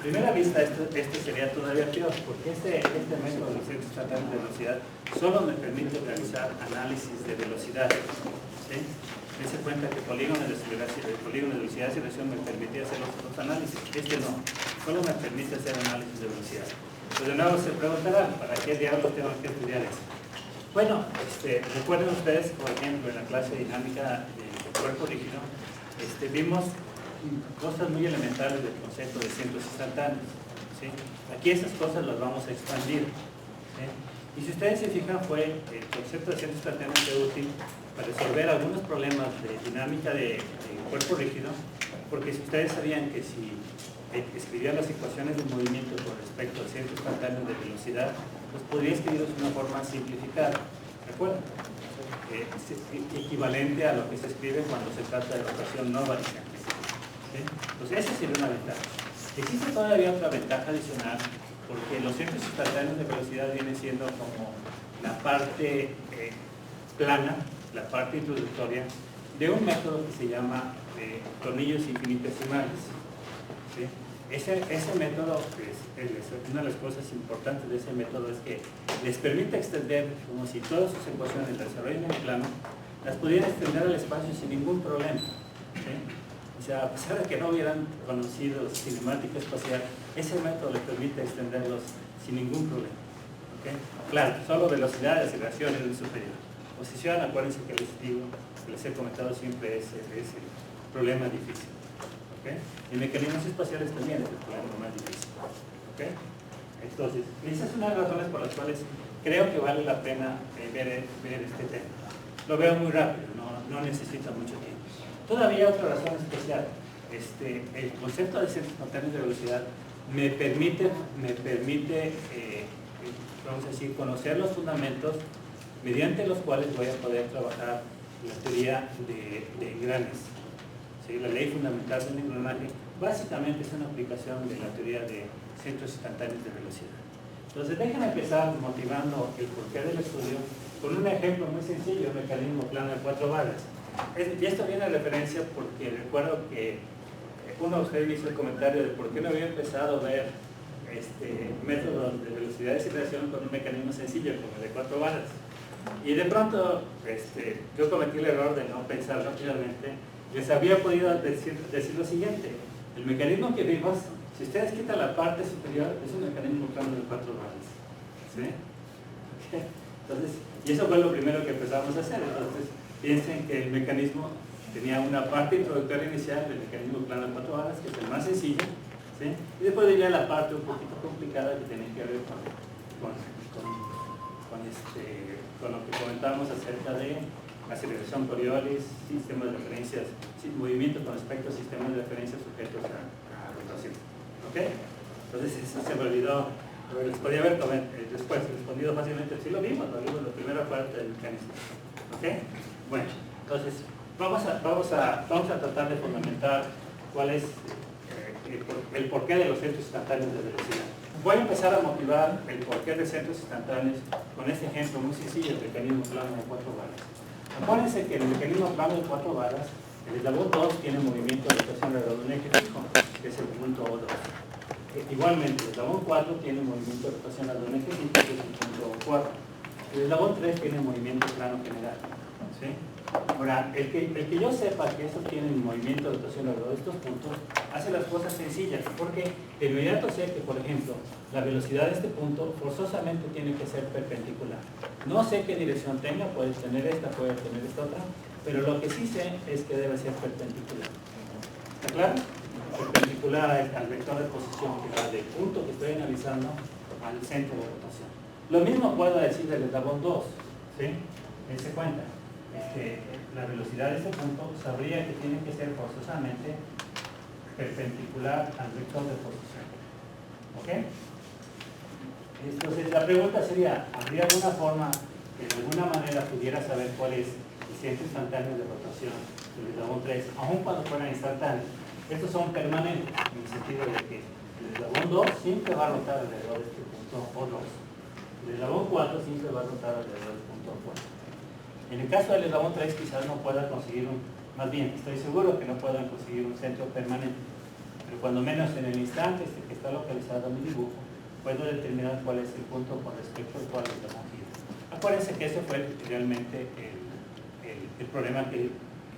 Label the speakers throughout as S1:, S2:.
S1: primera vista este sería todavía peor, porque este método de centros instantáneos de velocidad solo me permite realizar análisis de velocidad. ¿Sí? Dense cuenta que polígono de velocidad y reacción me permitía hacer los análisis. Este no, solo me permite hacer análisis de velocidad. Pues de nuevo se preguntarán, ¿para qué diablos tengo que estudiar eso? Bueno, recuerden ustedes, por ejemplo, en la clase de dinámica del cuerpo rígido, vimos cosas muy elementales del concepto de centros instantáneos. ¿Sí? Aquí esas cosas las vamos a expandir. ¿Sí? Y si ustedes se fijan, el concepto de centros instantáneos fue útil para resolver algunos problemas de dinámica de cuerpo rígido, porque si ustedes sabían que si escribían las ecuaciones de movimiento con respecto a centros instantáneos de velocidad, pues podría escribirlos de una forma simplificada. ¿De acuerdo? Es equivalente a lo que se escribe cuando se trata de rotación no variable. ¿Sí? Pues esa sería una ventaja. Existe todavía otra ventaja adicional, porque los centros instantáneos de velocidad vienen siendo como la parte plana, la parte introductoria de un método que se llama tornillos infinitesimales. ¿Sí? Ese método, una de las cosas importantes de ese método es que les permite extender, como si todas sus ecuaciones las desarrollen en plano, las pudieran extender al espacio sin ningún problema. ¿Sí? O sea, a pesar de que no hubieran conocido cinemática espacial, ese método les permite extenderlos sin ningún problema. ¿Okay? Claro, solo velocidad de aceleración es el superior. Posición, acuérdense que les he comentado siempre, es el problema difícil. ¿Okay? En mecanismos espaciales también es el problema más difícil. ¿Okay? Entonces, esas son las razones por las cuales creo que vale la pena ver este tema. Lo veo muy rápido, no necesita mucho tiempo. Todavía otra razón especial, el concepto de centros instantáneos de velocidad me permite vamos a decir, conocer los fundamentos mediante los cuales voy a poder trabajar la teoría de engranes. ¿Sí? La ley fundamental del engranaje básicamente es una aplicación de la teoría de centros instantáneos de velocidad. Entonces déjenme empezar motivando el porqué del estudio con un ejemplo muy sencillo, el mecanismo plano de 4 varas. Y esto viene a referencia porque recuerdo que uno de ustedes hizo el comentario de por qué no había empezado a ver métodos de velocidad de aceleración con un mecanismo sencillo como el de 4 varas. Y de pronto yo cometí el error de no pensar rápidamente. Les había podido decir lo siguiente: el mecanismo que vimos, si ustedes quitan la parte superior, es un mecanismo plano de 4 varas. ¿Sí? Okay. Entonces, y eso fue lo primero que empezamos a hacer. Entonces, piensen que el mecanismo tenía una parte introductoria inicial del mecanismo plano de 4 varas, que es el más sencillo, ¿sí? Y después venía la parte un poquito complicada que tenía que ver con lo que comentábamos acerca de aceleración Coriolis, sistemas de referencias, movimiento con respecto a sistemas de referencia sujetos a rotación. ¿Ok? Entonces, eso se me olvidó. Les podía haber después respondido fácilmente. Sí lo vimos la primera parte del mecanismo. ¿Ok? Bueno, entonces vamos a tratar de fundamentar cuál es el porqué de los centros instantáneos de velocidad. Voy a empezar a motivar el porqué de centros instantáneos con este ejemplo muy sencillo, el mecanismo plano de 4 varas. Acuérdense que el mecanismo plano de 4 varas, el eslabón 2 tiene movimiento de rotación alrededor de un eje fijo, que es el punto O2. Igualmente, el eslabón 4 tiene movimiento de rotación alrededor de un eje fijo, que es el punto O4. El eslabón 3 tiene movimiento plano general. ¿Sí? Ahora, el que yo sepa que estos tienen movimiento de rotación alrededor de estos puntos, hace las cosas sencillas, porque de inmediato sé que, por ejemplo, la velocidad de este punto forzosamente tiene que ser perpendicular. No sé qué dirección tenga, puede tener esta, puede tener esta otra, pero lo que sí sé es que debe ser perpendicular. ¿Está claro? Perpendicular al vector de posición que va del punto que estoy analizando al centro de rotación. Lo mismo puedo decir del eslabón 2, ¿sí? Dense cuenta. La velocidad de este punto sabría que tiene que ser forzosamente perpendicular al vector de posición. ¿Ok? Entonces la pregunta sería, ¿habría alguna forma que de alguna manera pudiera saber cuál es el centro instantáneo de rotación del eslabón 3, aun cuando fueran instantáneos? Estos son permanentes, en el sentido de que el eslabón 2 siempre va a rotar alrededor de este punto O2. El eslabón 4 siempre va a rotar alrededor del punto O4. En el caso del eslabón 3 quizás no pueda conseguir más bien, estoy seguro que no puedan conseguir un centro permanente. cuando menos en el instante que está localizado mi dibujo, puedo determinar cuál es el punto con respecto al cual es la gira. Acuérdense que ese fue realmente el problema que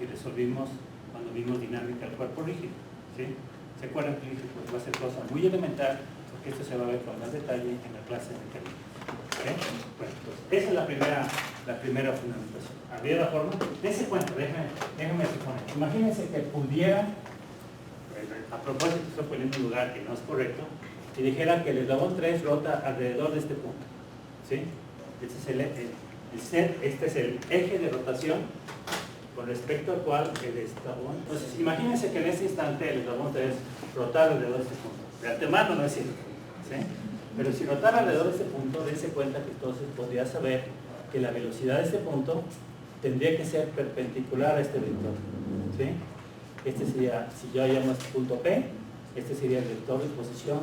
S1: resolvimos cuando vimos dinámica del cuerpo rígido, ¿sí? ¿Se acuerdan que dije? Pues va a ser cosa muy elemental, porque esto se va a ver con más detalle en la clase de mecánica. ¿Okay? Bueno, pues esa es la primera fundamentación. ¿Habría la forma? Dense cuenta, déjenme suponer. Imagínense que pudiera, a propósito estoy poniendo un lugar que no es correcto, y dijera que el eslabón 3 rota alrededor de este punto, ¿sí? Este es el eje de rotación con respecto al cual el eslabón. Entonces, imagínense que en este instante el eslabón 3 rotara alrededor de este punto. De antemano no es cierto, ¿sí? Pero si rotara alrededor de este punto, dense cuenta que entonces podría saber que la velocidad de este punto tendría que ser perpendicular a este vector, ¿sí? Este sería, si yo llamo este punto P, este sería el vector de posición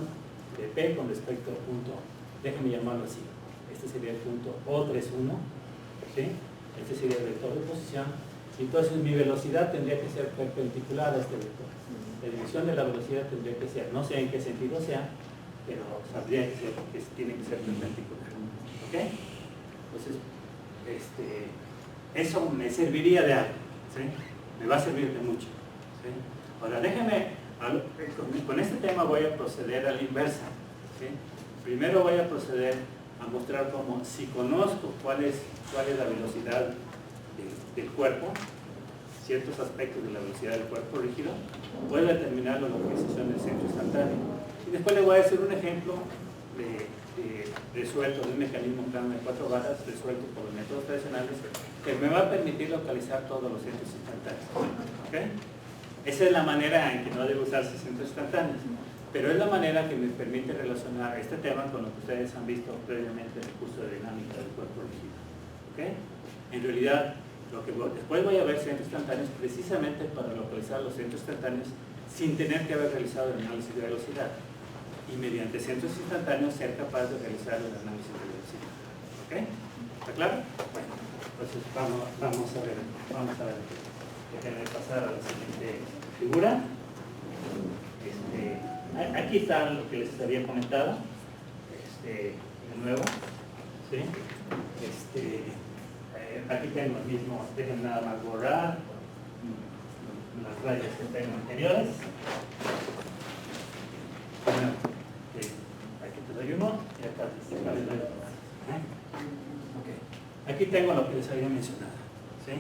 S1: de P con respecto al punto, déjenme llamarlo así, este sería el punto O31, ¿sí? Este sería el vector de posición, y entonces mi velocidad tendría que ser perpendicular a este vector. La dirección de la velocidad tendría que ser, no sé en qué sentido sea, pero sabría que tiene que ser perpendicular. ¿Ok? Entonces, eso me serviría de algo, ¿sí? Me va a servir de mucho, ¿sí? Ahora, déjenme, con este tema voy a proceder a la inversa, ¿sí? Primero voy a proceder a mostrar cómo, si conozco cuál es la velocidad del cuerpo, ciertos aspectos de la velocidad del cuerpo rígido, puedo determinar la localización del centro instantáneo. Y después le voy a hacer un ejemplo resuelto de un mecanismo plano de 4 varas, resuelto por los métodos tradicionales, que me va a permitir localizar todos los centros instantáneos. ¿Okay? Esa es la manera en que no debe usarse centros instantáneos, pero es la manera que me permite relacionar este tema con lo que ustedes han visto previamente en el curso de dinámica del cuerpo rígido. ¿Okay? En realidad, después voy a ver centros instantáneos precisamente para localizar los centros instantáneos sin tener que haber realizado el análisis de velocidad, y mediante centros instantáneos ser capaz de realizar el análisis de velocidad. ¿Ok? ¿Está claro? Bueno, entonces vamos a ver. Déjenme pasar a la siguiente figura. Aquí está lo que les había comentado, de nuevo, ¿sí? Aquí tengo el mismo, dejen nada más borrar las rayas que tengo anteriores. Bueno, aquí te doy uno y acá te doy otro. Okay. Aquí tengo lo que les había mencionado, ¿sí?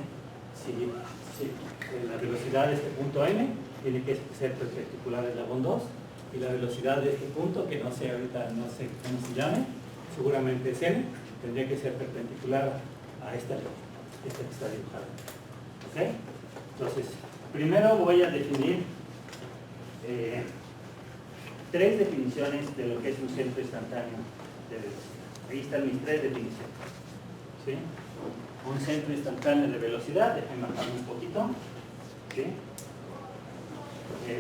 S1: La velocidad de este punto M tiene que ser perpendicular al eslabón 2, y la velocidad de este punto, que no sé ahorita, no sé cómo se llame, seguramente es N, tendría que ser perpendicular a esta línea, esta que está dibujada. ¿Ok? Entonces, primero voy a definir tres definiciones de lo que es un centro instantáneo de velocidad. Ahí están mis tres definiciones. ¿Sí? Un centro instantáneo de velocidad, déjenme bajar un poquito. ¿Sí?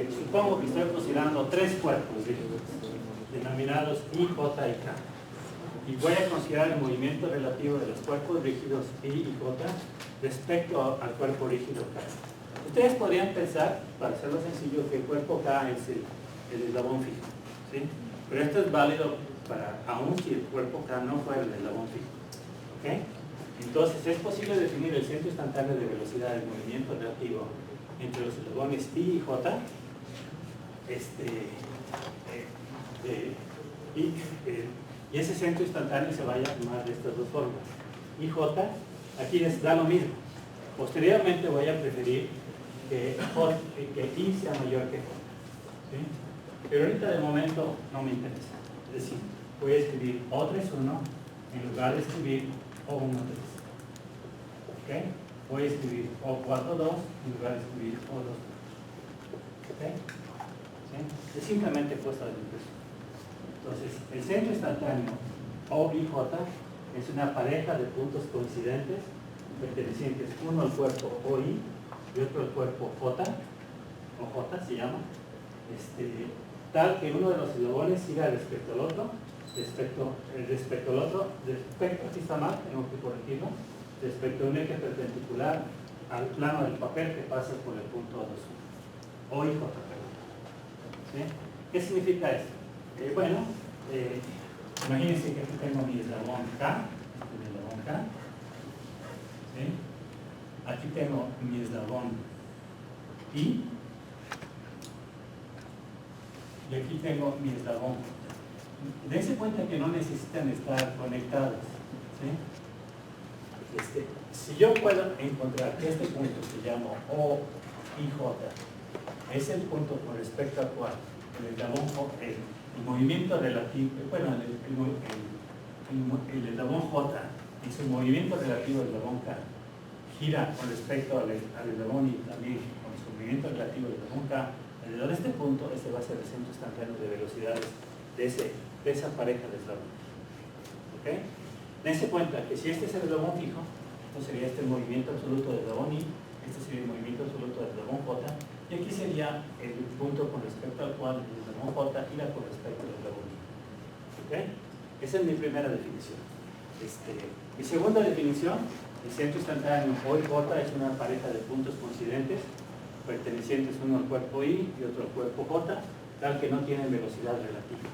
S1: Supongo que estoy considerando tres cuerpos denominados I, J y K. Y voy a considerar el movimiento relativo de los cuerpos rígidos I y J respecto al cuerpo rígido K. Ustedes podrían pensar, para hacerlo sencillo, que el cuerpo K es el eslabón fijo, ¿sí? Pero esto es válido aún si el cuerpo K no fuera el eslabón fijo. ¿Okay? Entonces es posible definir el centro instantáneo de velocidad del movimiento relativo entre los eslabones I y J, y ese centro instantáneo se va a llamar de estas dos formas. IJ, aquí les da lo mismo. Posteriormente voy a preferir que I sea mayor que J, ¿sí? Pero ahorita de momento no me interesa. Es decir, voy a escribir O31 en lugar de escribir O13. ¿Okay? Voy a escribir O42 en lugar de escribir O2. ¿Okay? ¿Sí? Es simplemente puesta de impresión. Entonces, el centro instantáneo OIJ es una pareja de puntos coincidentes pertenecientes uno al cuerpo OI y otro al cuerpo J, o J se llama, tal que uno de los eslabones siga respecto al otro, aquí está mal, tengo que corregirlo, respecto a un eje perpendicular al plano del papel que pasa por el punto O2, OIJ, perdón. ¿Sí? ¿Qué significa esto? Bueno, imagínense que aquí tengo mi eslabón K, ¿sí? Aquí tengo mi eslabón I, y aquí tengo mi eslabón. Dense cuenta que no necesitan estar conectados, ¿sí? Si yo puedo encontrar que este punto que llamo O y J es el punto con respecto al cual el eslabón J, el movimiento relativo, bueno, el eslabón J y su movimiento relativo al eslabón K gira con respecto al eslabón I también con su movimiento relativo al eslabón K, alrededor de este punto, este va a ser el centro instantáneo de velocidades de esa pareja de eslabón. ¿Ok? Dense cuenta que si este es el eslabón fijo, entonces sería este el movimiento absoluto del eslabón I, este sería el movimiento absoluto del eslabón J, y aquí sería el punto con respecto al cual el eslabón J gira con respecto al eslabón I. ¿Ok? Esa es mi primera definición. Mi segunda definición, el centro instantáneo O y J es una pareja de puntos coincidentes pertenecientes uno al cuerpo I y otro al cuerpo J, tal que no tienen velocidad relativa.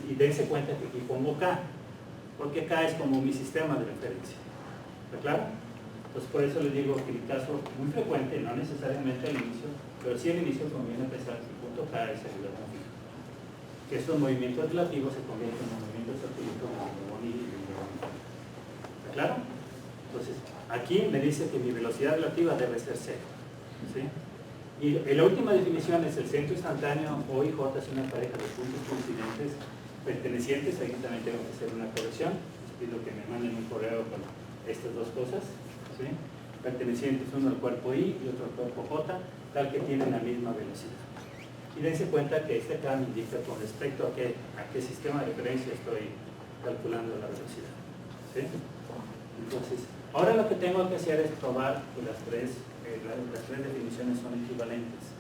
S1: Y dense cuenta que aquí pongo K, porque K es como mi sistema de referencia. ¿Está claro? Entonces por eso les digo que el caso muy frecuente, no necesariamente al inicio, pero sí al inicio conviene pensar que el punto K es el eslabón fijo. Que estos movimientos relativos se convierten en movimientos absolutos como el eslabón I y el eslabón J. ¿Está claro? Entonces, aquí me dice que mi velocidad relativa debe ser cero. ¿Sí? Y la última definición es el centro instantáneo O y J es una pareja de puntos coincidentes pertenecientes. Aquí también tengo que hacer una corrección. Les pido que me manden un correo con estas dos cosas. ¿Sí? Pertenecientes uno al cuerpo I y otro al cuerpo J, tal que tienen la misma velocidad. Y dense cuenta que este acá me indica con respecto a qué sistema de referencia estoy calculando la velocidad. ¿Sí? Entonces, ahora lo que tengo que hacer es probar que las tres definiciones son equivalentes.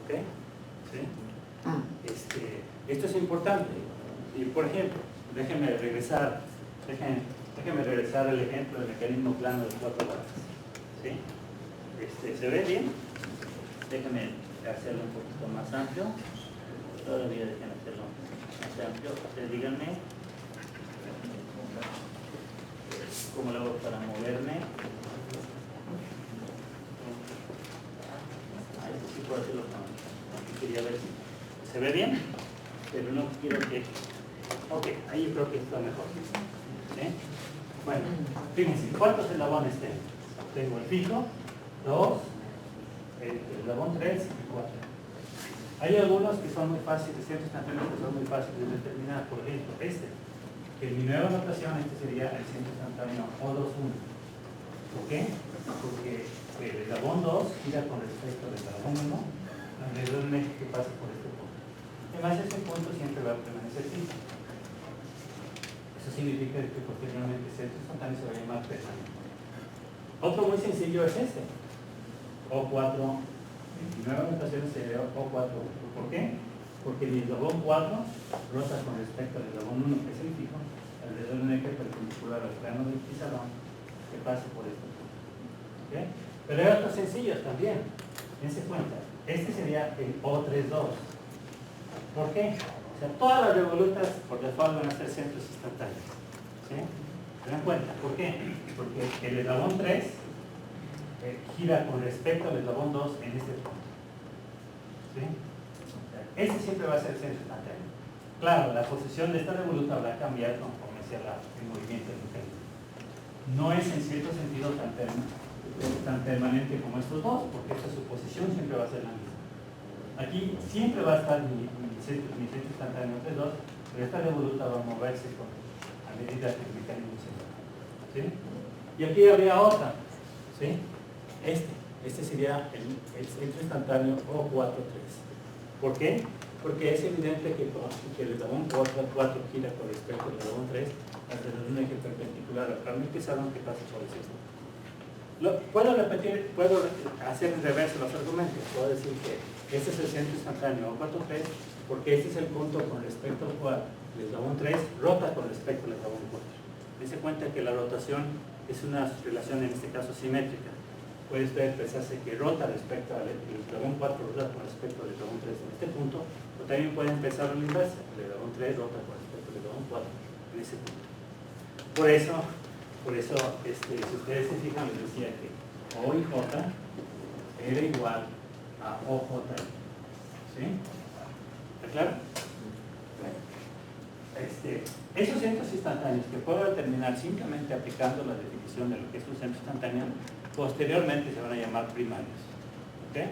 S1: ¿Ok? ¿Sí? Esto es importante. Y por ejemplo, déjenme regresar al ejemplo del mecanismo plano de 4 barras. ¿Sí? ¿Se ve bien? Déjenme hacerlo un poquito más amplio. Todavía déjenme hacerlo más amplio. Ustedes díganme cómo lo hago para moverme. Sí puedo hacerlo con. Quería ver si se ve bien, pero no quiero que. Ok, ahí yo creo que está mejor. ¿Sí? Bueno, fíjense, ¿cuántos eslabones tengo? Tengo el fijo, 2, el eslabón 3 y 4. Hay algunos que son muy fáciles, ciertos instantáneos que son muy fáciles de determinar. Por ejemplo, que en mi nueva notación sería el centro instantáneo O21. ¿Por qué? Porque el eslabón 2 gira con respecto al eslabón 1 alrededor de un eje que pasa por este punto. Además, ese punto siempre va a permanecer fijo. Eso significa que posteriormente el centro instantáneo se va a llamar permanente. Otro muy sencillo es este. O4, en mi nueva notación sería O4. ¿Por qué? Porque el eslabón 4 rota con respecto al eslabón 1, que es el fijo, alrededor de un eje perpendicular al plano del pizarrón que pasa por este punto. ¿Okay? Pero hay otros sencillos también. Dense cuenta. Este sería el O32. ¿Por qué? O sea, todas las revolutas por default van a ser centros instantáneos. ¿Sí? ¿Se dan cuenta? ¿Por qué? Porque el eslabón 3 gira con respecto al eslabón 2 en este punto. ¿Sí? Este siempre va a ser el centro instantáneo. Claro, la posición de esta revoluta va a cambiar conforme sea el movimiento del mecanismo. No es en cierto sentido tan permanente como estos dos, porque su posición siempre va a ser la misma. Aquí siempre va a estar mi centro instantáneo entre 2, pero esta revoluta va a moverse a medida que el mecanismo se mueve. ¿Sí? Y aquí habría otra. ¿Sí? Este sería el centro instantáneo O43. ¿Por qué? Porque es evidente que el eslabón 4 gira con respecto al eslabón 3 alrededor de un eje perpendicular al plano del pizarrón que pasa por el centro. Puedo hacer en reverso los argumentos. Puedo decir que este es el centro instantáneo O43 porque este es el punto con respecto al cual el eslabón 3 rota con respecto al eslabón 4. Dense cuenta que la rotación es una relación en este caso simétrica. puede usted pensarse que rota respecto al eslabón 4 rota con respecto al eslabón 3 en este punto, o también pueden pensar en la inversa, el eslabón 3 rota con respecto al eslabón 4 en ese punto. Por eso si ustedes se fijan, les decía que O y J era igual a OJ. ¿Sí? ¿Está claro? Esos centros instantáneos que puedo determinar simplemente aplicando la definición de lo que es un centro instantáneo, posteriormente se van a llamar primarios. ¿Okay?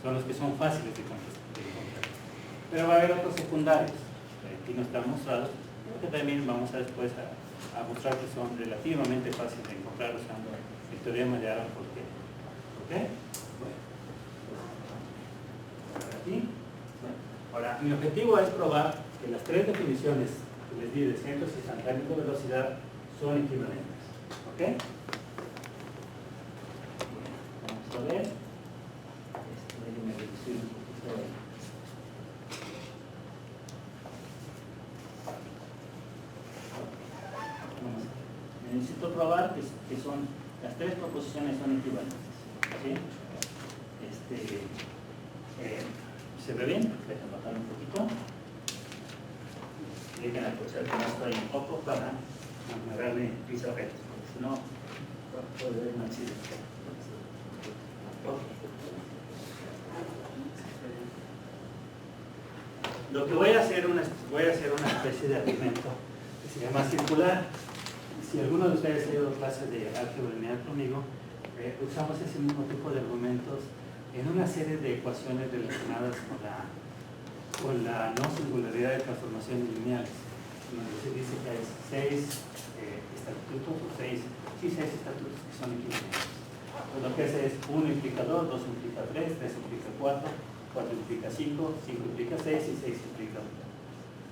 S1: Son los que son fáciles de encontrar. Pero va a haber otros secundarios, aquí no están mostrados, que también vamos a después a mostrar que son relativamente fáciles de encontrar usando el teorema de Aaron-Folquet. ¿Ok? Bueno, aquí. Ahora, mi objetivo es probar que las tres definiciones que les di de centros instantáneos de velocidad son equivalentes. ¿Ok? Bueno, vamos a ver. Déjenme reducir un poquito. Necesito probar que son las tres proposiciones son equivalentes. ¿Sí? ¿Se ve bien? Déjenme bajar un poquito. Déjenme aprovechar que no estoy un poco para agarrarme piso recto, porque si no puede haber un accidente. Lo que voy a hacer una especie de argumento que se llama circular. Si alguno de ustedes ha ido a clases de álgebra lineal conmigo, usamos ese mismo tipo de argumentos en una serie de ecuaciones relacionadas con la no singularidad de transformaciones lineales, donde se dice que hay 6 estatutos o 6 estatutos que son equivalentes. Pues lo que hace es 1 implica 2, 2 implica 3, 3 implica 4, 4 implica 5, 5 implica 6 y 6 implica 1.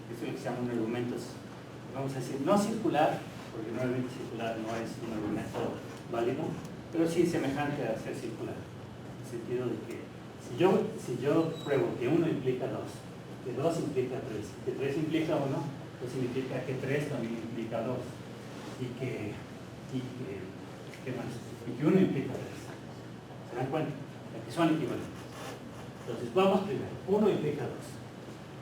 S1: Eso es lo que se llaman argumentos, vamos a decir, no circular, porque normalmente circular no es un argumento válido, pero sí semejante a ser circular, en el sentido de que si yo pruebo que 1 implica 2, que 2 implica 3, que 3 implica 1, pues significa que 3 también implica 2, y que 1 implica 3. ¿Se dan cuenta? Que son equivalentes. Entonces vamos primero, 1 implica 2.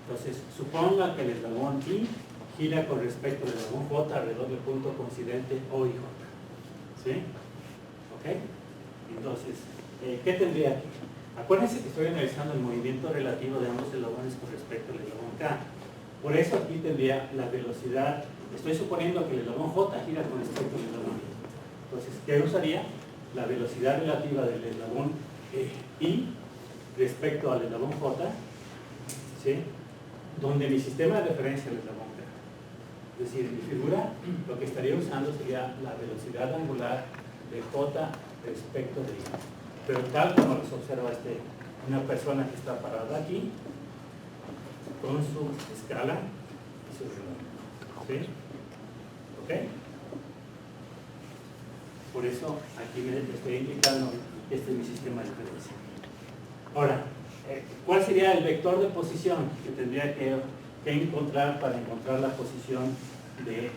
S1: Entonces suponga que el eslabón I gira con respecto al eslabón J alrededor del punto coincidente O y J. ¿Sí? ¿Ok? Entonces, ¿qué tendría aquí? Acuérdense que estoy analizando el movimiento relativo de ambos eslabones con respecto al eslabón K. Por eso aquí tendría la velocidad, estoy suponiendo que el eslabón J gira con respecto al eslabón I. Entonces, ¿qué usaría? La velocidad relativa del eslabón I respecto al eslabón J, ¿sí? Donde mi sistema de referencia es el eslabón K. Es decir, en mi figura lo que estaría usando sería la velocidad angular de J respecto de I. Pero tal como se observa una persona que está parada aquí con su escala y su reloj. ¿Sí? ¿Ok? Por eso aquí me estoy indicando que este es mi sistema de referencia. Ahora, ¿cuál sería el vector de posición que tendría que encontrar para encontrar la posición de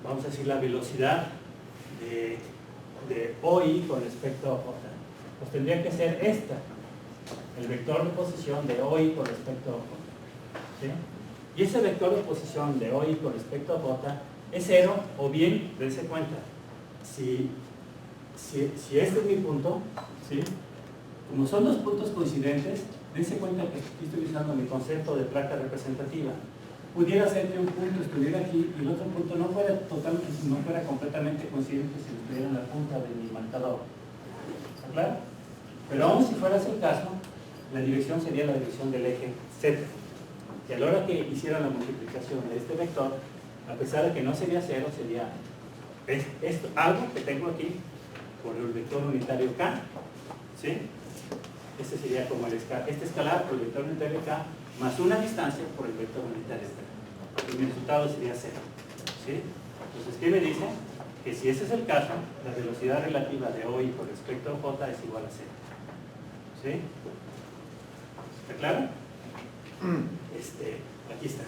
S1: vamos a decir, la velocidad de OI con respecto a J? Pues tendría que ser esta, el vector de posición de OI con respecto a J. ¿Sí? Y ese vector de posición de OI con respecto a J es 0, o bien, dense cuenta, si este es mi punto, ¿sí? Como son dos puntos coincidentes, dense cuenta que aquí estoy usando mi concepto de placa representativa. Pudiera ser que un punto estuviera aquí y el otro punto no fuera completamente coincidente si estuviera en la punta de mi marcador. ¿Está claro? Pero aún si fuera ese el caso, la dirección sería la dirección del eje Z. Y a la hora que hiciera la multiplicación de este vector, a pesar de que no sería 0, sería esto, algo que tengo aquí por el vector unitario K, ¿sí? Este sería como este escalar por el vector unitario K más una distancia por el vector unitario K. Y mi resultado sería 0. ¿Sí? Entonces, ¿qué me dice? Que si ese es el caso, la velocidad relativa de OI con respecto a J es igual a 0. ¿Sí? ¿Está claro? Aquí está.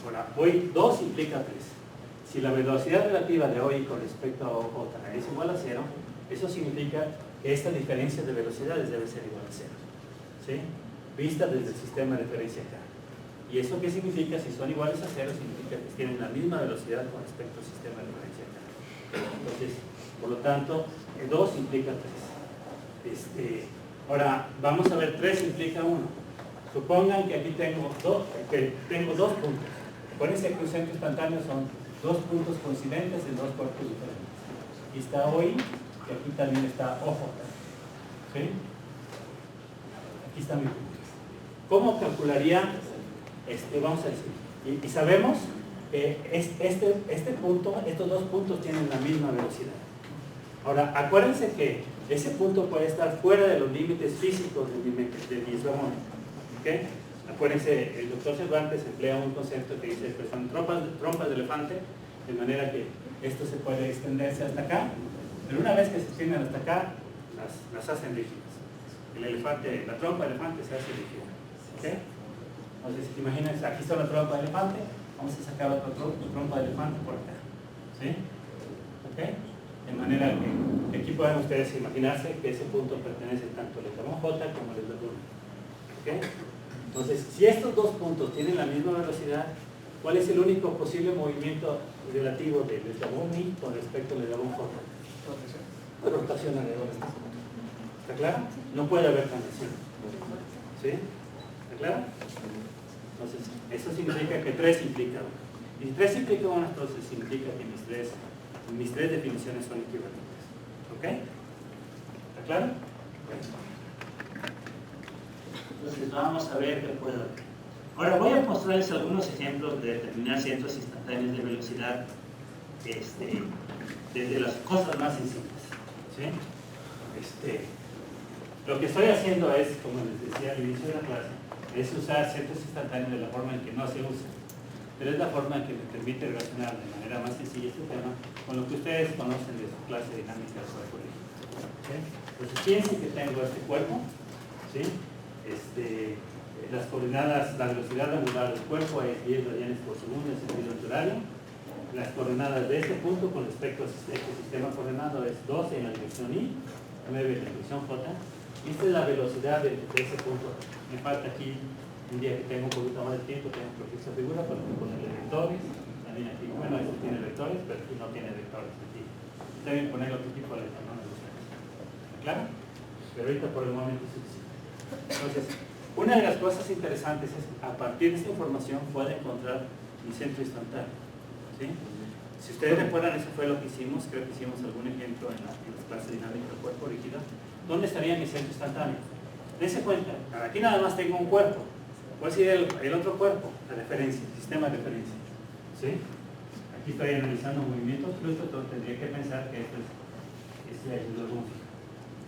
S1: Ahora, 2 implica 3. Si la velocidad relativa de OI con respecto a J es igual a 0, Eso significa que esta diferencia de velocidades debe ser igual a 0, ¿sí? Vista desde el sistema de referencia acá. ¿Y eso qué significa? Si son iguales a 0, significa que tienen la misma velocidad con respecto al sistema de referencia acá. Entonces, por lo tanto, 2 implica 3. Ahora, vamos a ver, 3 implica 1. Supongan que aquí tengo 2 puntos. Acuérdense que un centro instantáneo son 2 puntos coincidentes en 2 cuerpos diferentes. Aquí está OI y aquí también está OJ. ¿Sí? Aquí está mi punto. ¿Cómo calcularía? Vamos a decir, y sabemos que este punto, estos 2 puntos tienen la misma velocidad. Ahora, acuérdense que ese punto puede estar fuera de los límites físicos de mi eslabón. ¿Okay? Acuérdense, el doctor Cervantes emplea un concepto que dice que son trompas de elefante, de manera que esto se puede extenderse hasta acá, pero una vez que se extienden hasta acá, las hacen rígidas. La trompa de elefante se hace rígida. ¿Okay? Entonces, imagínense, aquí está la trompa de elefante, vamos a sacar otra trompa de elefante por acá. ¿Sí? ¿Okay? De manera que aquí pueden ustedes imaginarse que ese punto pertenece tanto al eslabón J como al eslabón. ¿Okay? Entonces, si estos 2 puntos tienen la misma velocidad, ¿cuál es el único posible movimiento relativo del eslabón I con respecto al eslabón J? Rotación alrededor de este punto. ¿Está claro? No puede haber transición. ¿Sí? ¿Está claro? Entonces, eso significa que 3 implica 1. Y si 3 implica 1, entonces significa que mis tres definiciones son equivalentes. ¿Ok? ¿Está claro? Bueno. Entonces vamos a ver qué puedo hacer. Ahora voy a mostrarles algunos ejemplos de determinar centros instantáneos de velocidad desde las cosas más sencillas. ¿Sí? Lo que estoy haciendo es, como les decía al inicio de la clase, es usar centros instantáneos de la forma en que no se usan. Pero es la forma en que me permite relacionar de manera más sencilla este tema con lo que ustedes conocen de su clase de dinámica del cuerpo. ¿Sí? Entonces piensen que tengo este cuerpo, ¿sí? Las coordenadas, la velocidad angular del cuerpo es 10 radianes por segundo en sentido horario. Las coordenadas de este punto con respecto a este sistema coordenado es 12 en la dirección I, 9 en la dirección J. Y esta es la velocidad de ese punto. Me falta aquí, un día que tengo un poquito más de tiempo, tengo que esta figura para ponerle vectores. También aquí, bueno, este tiene vectores, pero aquí no tiene vectores. Aquí deben poner otro tipo de vector, no me gusta. ¿Claro? Pero ahorita por el momento es suficiente. Entonces, una de las cosas interesantes es, a partir de esta información, puede encontrar mi centro instantáneo. ¿Sí? Si ustedes recuerdan, eso fue lo que hicimos, creo que hicimos algún ejemplo en las clases dinámicas del cuerpo rígido. ¿Dónde estaría mi centro instantáneo? Dense cuenta, aquí nada más tengo un cuerpo. ¿Cuál sería el otro cuerpo? La referencia, el sistema de referencia. ¿Sí? Aquí estoy analizando movimientos fluidos, entonces tendría que pensar que esto es el eslabón fijo.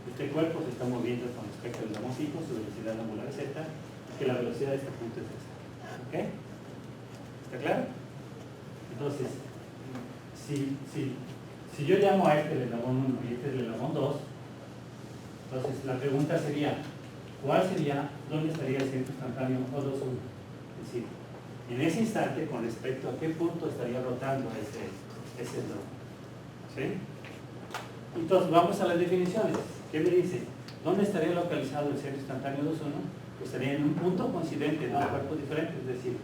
S1: Este cuerpo se está moviendo con respecto al eslabón fijo, su velocidad angular es z, y que la velocidad de este punto es esta. ¿Ok? ¿Está claro? Entonces, si yo llamo a este el eslabón 1 y este es el eslabón 2, entonces la pregunta sería, ¿dónde estaría el centro instantáneo O21? Es decir, en ese instante, con respecto a qué punto estaría rotando ese eslabón. ¿Sí? Entonces, vamos a las definiciones. ¿Qué me dice? ¿Dónde estaría localizado el centro instantáneo O21? Pues estaría en un punto coincidente de dos cuerpos diferentes, es decir,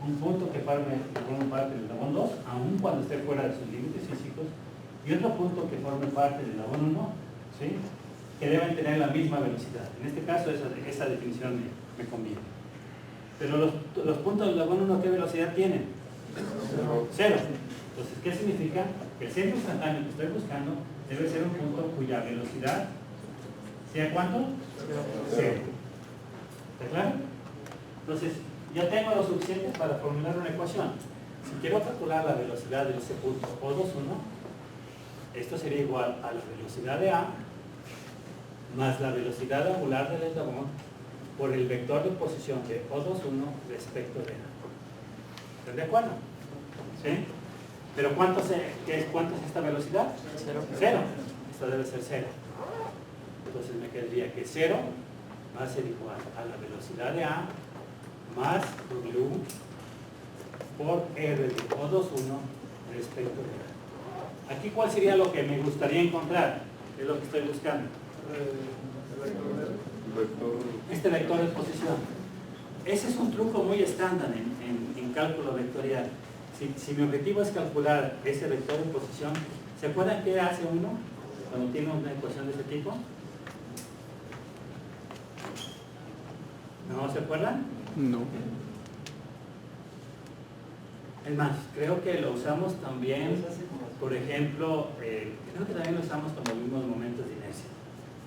S1: un punto que forma parte del eslabón 2, aun cuando esté fuera de sus límites físicos, y otro punto que forme parte del eslabón 1, ¿sí? Que deben tener la misma velocidad. En este caso, esa definición me conviene. Pero los puntos del eslabón 1, ¿qué velocidad tienen? 0. Entonces, ¿qué significa? Que el centro instantáneo que estoy buscando debe ser un punto cuya velocidad sea ¿cuánto? 0. ¿Está claro? Entonces, ya tengo lo suficiente para formular una ecuación. Si quiero calcular la velocidad de ese punto O21, esto sería igual a la velocidad de A más la velocidad angular del eslabón por el vector de posición de O21 respecto de A. ¿Están de acuerdo? ¿Sí? ¿Pero cuánto es esta velocidad? 0. Esto debe ser 0. Entonces me quedaría que 0 va a ser igual a la velocidad de A más W por R de O21 respecto de A. Aquí, ¿cuál sería lo que me gustaría encontrar? Es lo que estoy buscando. Este vector de posición. Ese es un truco muy estándar en cálculo vectorial. Si mi objetivo es calcular ese vector de posición, ¿se acuerdan qué hace uno cuando tiene una ecuación de ese tipo? ¿No se acuerdan?
S2: No.
S1: Es más, creo que lo usamos también, por ejemplo, creo que también lo usamos con los mismos momentos de inercia.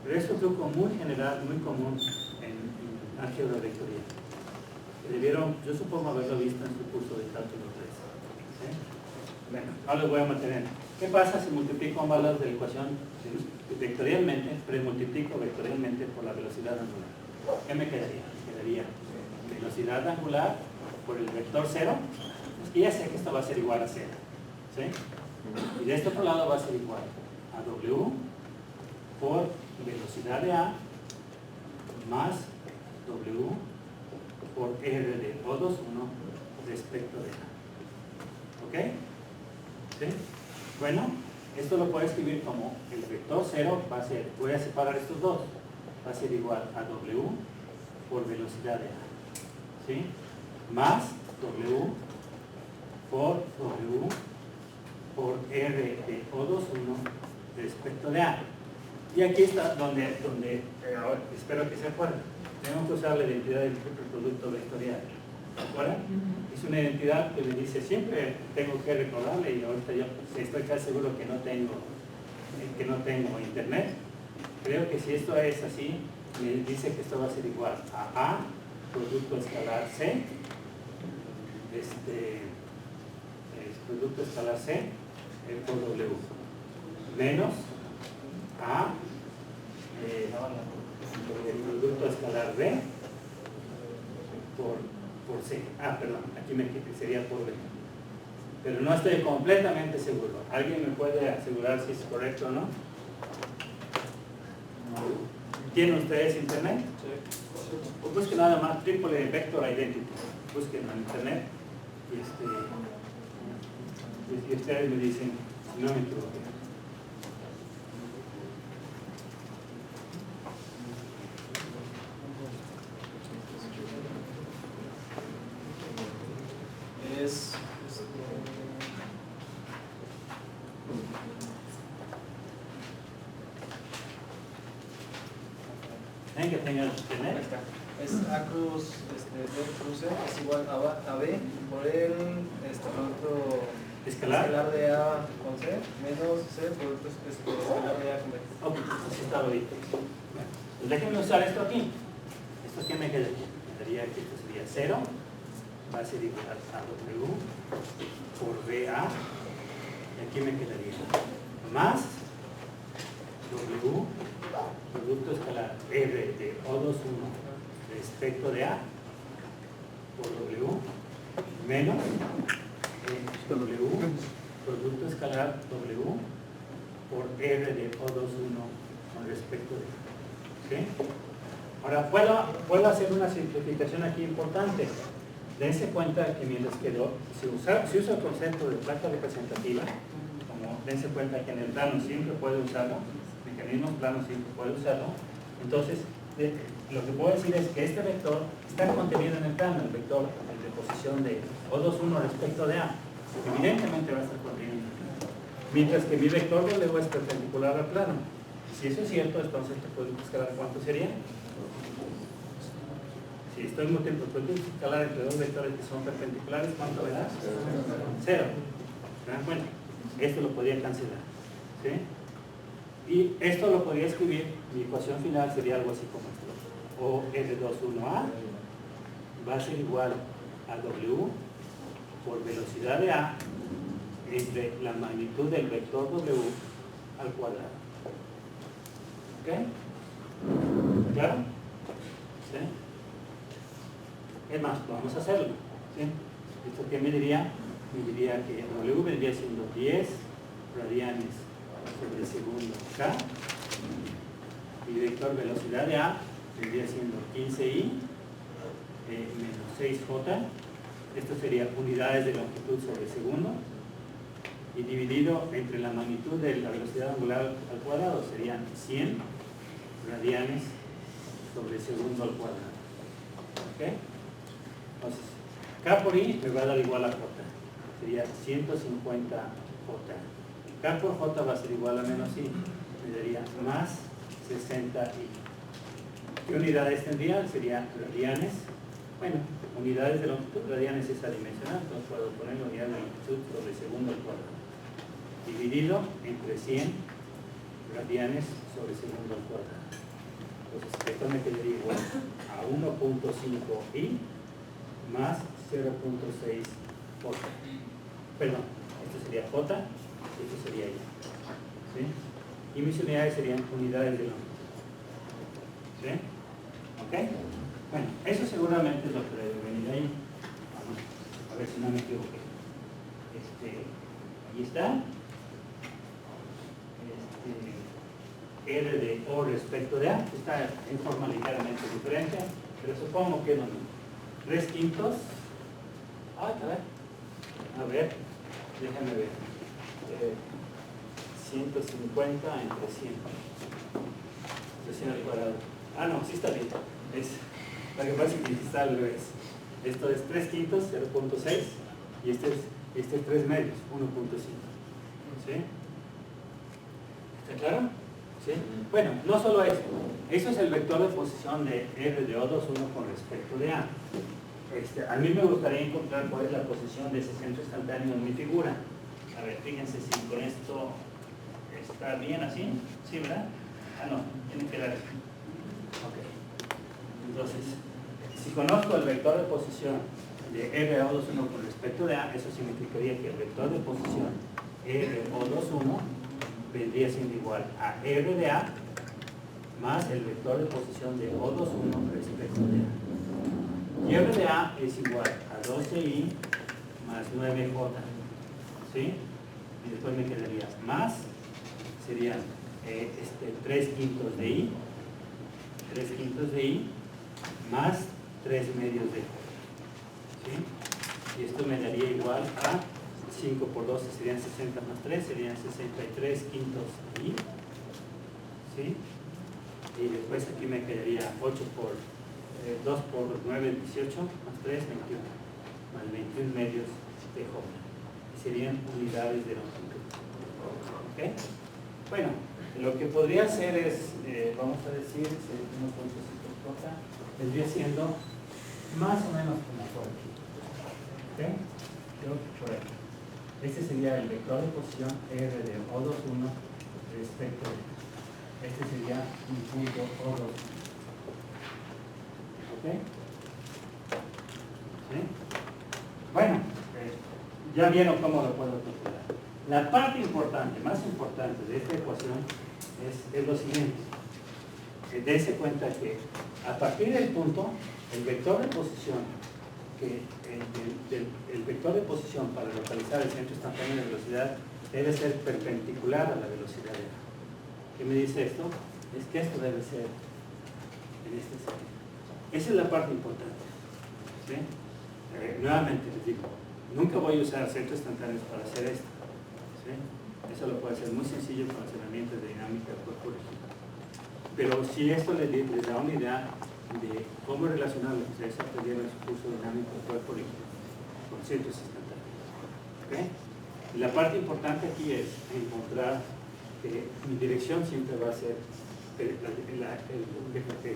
S1: Pero es un truco muy general, muy común en álgebra vectorial. Debieron, yo supongo haberlo visto en su curso de cálculo 3. ¿Sí? Bueno, ahora les voy a mantener. ¿Qué pasa si multiplico un valor de la ecuación vectorialmente, multiplico vectorialmente por la velocidad angular? ¿Qué me quedaría? Me quedaría velocidad angular por el vector 0. Y ya sé que esto va a ser igual a 0. ¿Sí? Y de este otro lado va a ser igual a W por velocidad de A más W por R de O21 respecto de A. ¿Ok? ¿Sí? Bueno, esto lo puedo escribir como el vector 0 va a ser, voy a separar estos dos, va a ser igual a W por velocidad de A. ¿Sí? Más W por W por R de O21 respecto de A. Y aquí está donde ahora espero que se acuerden. Tenemos que usar la identidad del producto vectorial. ¿Se acuerdan? Es una identidad que me dice, siempre tengo que recordarle, y ahorita yo estoy casi seguro que no tengo internet. Creo que si esto es así, me dice que esto va a ser igual a A, producto escalar C, producto escalar C por W, menos A, el producto escalar B por C. Perdón, aquí me quité, sería por B. Pero no estoy completamente seguro. ¿Alguien me puede asegurar si es correcto o no? ¿Tienen ustedes internet? Sí. Pues busquen nada más triple vector identity. Busquen en internet y ustedes me dicen si no me equivoqué. ¿Ven que tengan internet?
S3: Es A cruz B cruz C es igual a B por el producto escalar de A con C menos C producto escalar de A con B.
S1: Ok, así está ahorita. Bueno, pues déjenme usar esto aquí. ¿Esto qué me queda aquí? Me quedaría que esto sería 0, va a ser igual a W por BA, y aquí me quedaría más W producto escalar R de O21 respecto de A por W menos W producto escalar W por R de O21 con respecto de A. ¿Sí? Ahora puedo hacer una simplificación aquí importante. Dense cuenta que mientras quedó, si uso el concepto de placa representativa, como dense cuenta que en el plano siempre puede usarlo, mecanismos planos siempre puede usarlo, entonces lo que puedo decir es que este vector está contenido en el plano, el vector de posición de O21 respecto de A, evidentemente va a estar contenido en el plano, mientras que mi vector W es perpendicular al plano. Si eso es cierto, entonces te puedo buscar cuánto sería. Si estoy multiplicando escalar entre dos vectores que son perpendiculares, ¿cuánto me da? 0. ¿Se dan cuenta? Esto lo podría cancelar. ¿Sí? Y esto lo podría escribir, mi ecuación final sería algo así como esto. O R21A va a ser igual a W por velocidad de A entre la magnitud del vector W al cuadrado. ¿Ok? ¿Claro? ¿Sí? Es más, vamos a hacerlo. ¿Sí? ¿Esto qué me diría? Me diría que W vendría siendo 10 radianes sobre segundo K, y vector velocidad de A vendría siendo 15i menos 6j. Esto sería unidades de longitud sobre segundo, y dividido entre la magnitud de la velocidad angular al cuadrado serían 100 radianes sobre segundo al cuadrado. ¿Ok? Entonces, K por I me va a dar igual a J. Sería 150 J. K por J va a ser igual a menos I. Me daría más 60 I. ¿Qué unidades tendría? Serían radianes. Bueno, unidades de longitud, radianes es adimensional, entonces puedo poner la unidad de longitud sobre segundo al cuadrado. Dividido entre 100 radianes sobre segundo al cuadrado. Entonces, esto me quedaría igual a 1.5 I más 0.6 J. Perdón, esto sería J, esto sería I. ¿Sí? Y mis unidades serían unidades de longitud. ¿Sí? ¿Ok? Bueno, eso seguramente es lo que debe venir ahí. A ver si no me equivoqué. Ahí está. R de O respecto de A. Está en forma ligeramente diferente, pero supongo que es lo mismo. 3/5. A ver, déjame ver. 150 entre 100. 100 al cuadrado. Ah, no, sí está bien. Lo que pasa es que está al revés. Esto es 3/5, 0.6, y este es 3 medios, 1.5. ¿Sí? ¿Está claro? ¿Sí? Bueno, no solo eso. Eso es el vector de posición de R de O21 con respecto de A. A mí me gustaría encontrar cuál es la posición de ese centro instantáneo en mi figura. A ver, fíjense si con esto está bien así. ¿Sí, verdad? Ah, no, tiene que dar así. Ok. Entonces, si conozco el vector de posición de R de O21 con respecto de A, eso significaría que el vector de posición R de O21 vendría siendo igual a R de A más el vector de posición de O21 respecto de A. Y R de A es igual a 12I más 9J. ¿Sí? Y después me quedaría más, serían 3/5 de I, 3/5 de I más 3 medios de J. ¿Sí? Y esto me daría igual a 5 por 12 serían 60 más 3, serían 63/5 de I. ¿Sí? Y después aquí me quedaría 8 por 2 por 9, 18, más 3, 21. Más 21 medios de J. Y serían unidades de longitud. ¿Ok? Bueno, lo que podría hacer es, vamos a decir, si unos puntos y J, vendría siendo más o menos como por aquí. ¿Ok? Creo que por aquí. Este sería el vector de posición R de O21 respecto de este sería un punto O21. ¿Ok? ¿Sí? Bueno, ya vieron cómo lo puedo calcular. La parte importante, más importante de esta ecuación es lo siguiente. Dense cuenta que a partir del punto, el vector de posición el vector de posición para localizar el centro instantáneo de velocidad debe ser perpendicular a la velocidad de A. ¿Qué me dice esto? Es que esto debe ser en este sentido. Esa es la parte importante. ¿Sí? Nuevamente les digo, nunca voy a usar centros instantáneos para hacer esto. ¿Sí? Eso lo puede hacer muy sencillo con las herramientas de dinámica corporal. Pero si esto les da una idea de cómo relacionar lo que ustedes aprendieron en su curso dinámico corporal con centros instantáneos. ¿Okay? Y la parte importante aquí es encontrar que mi dirección siempre va a ser el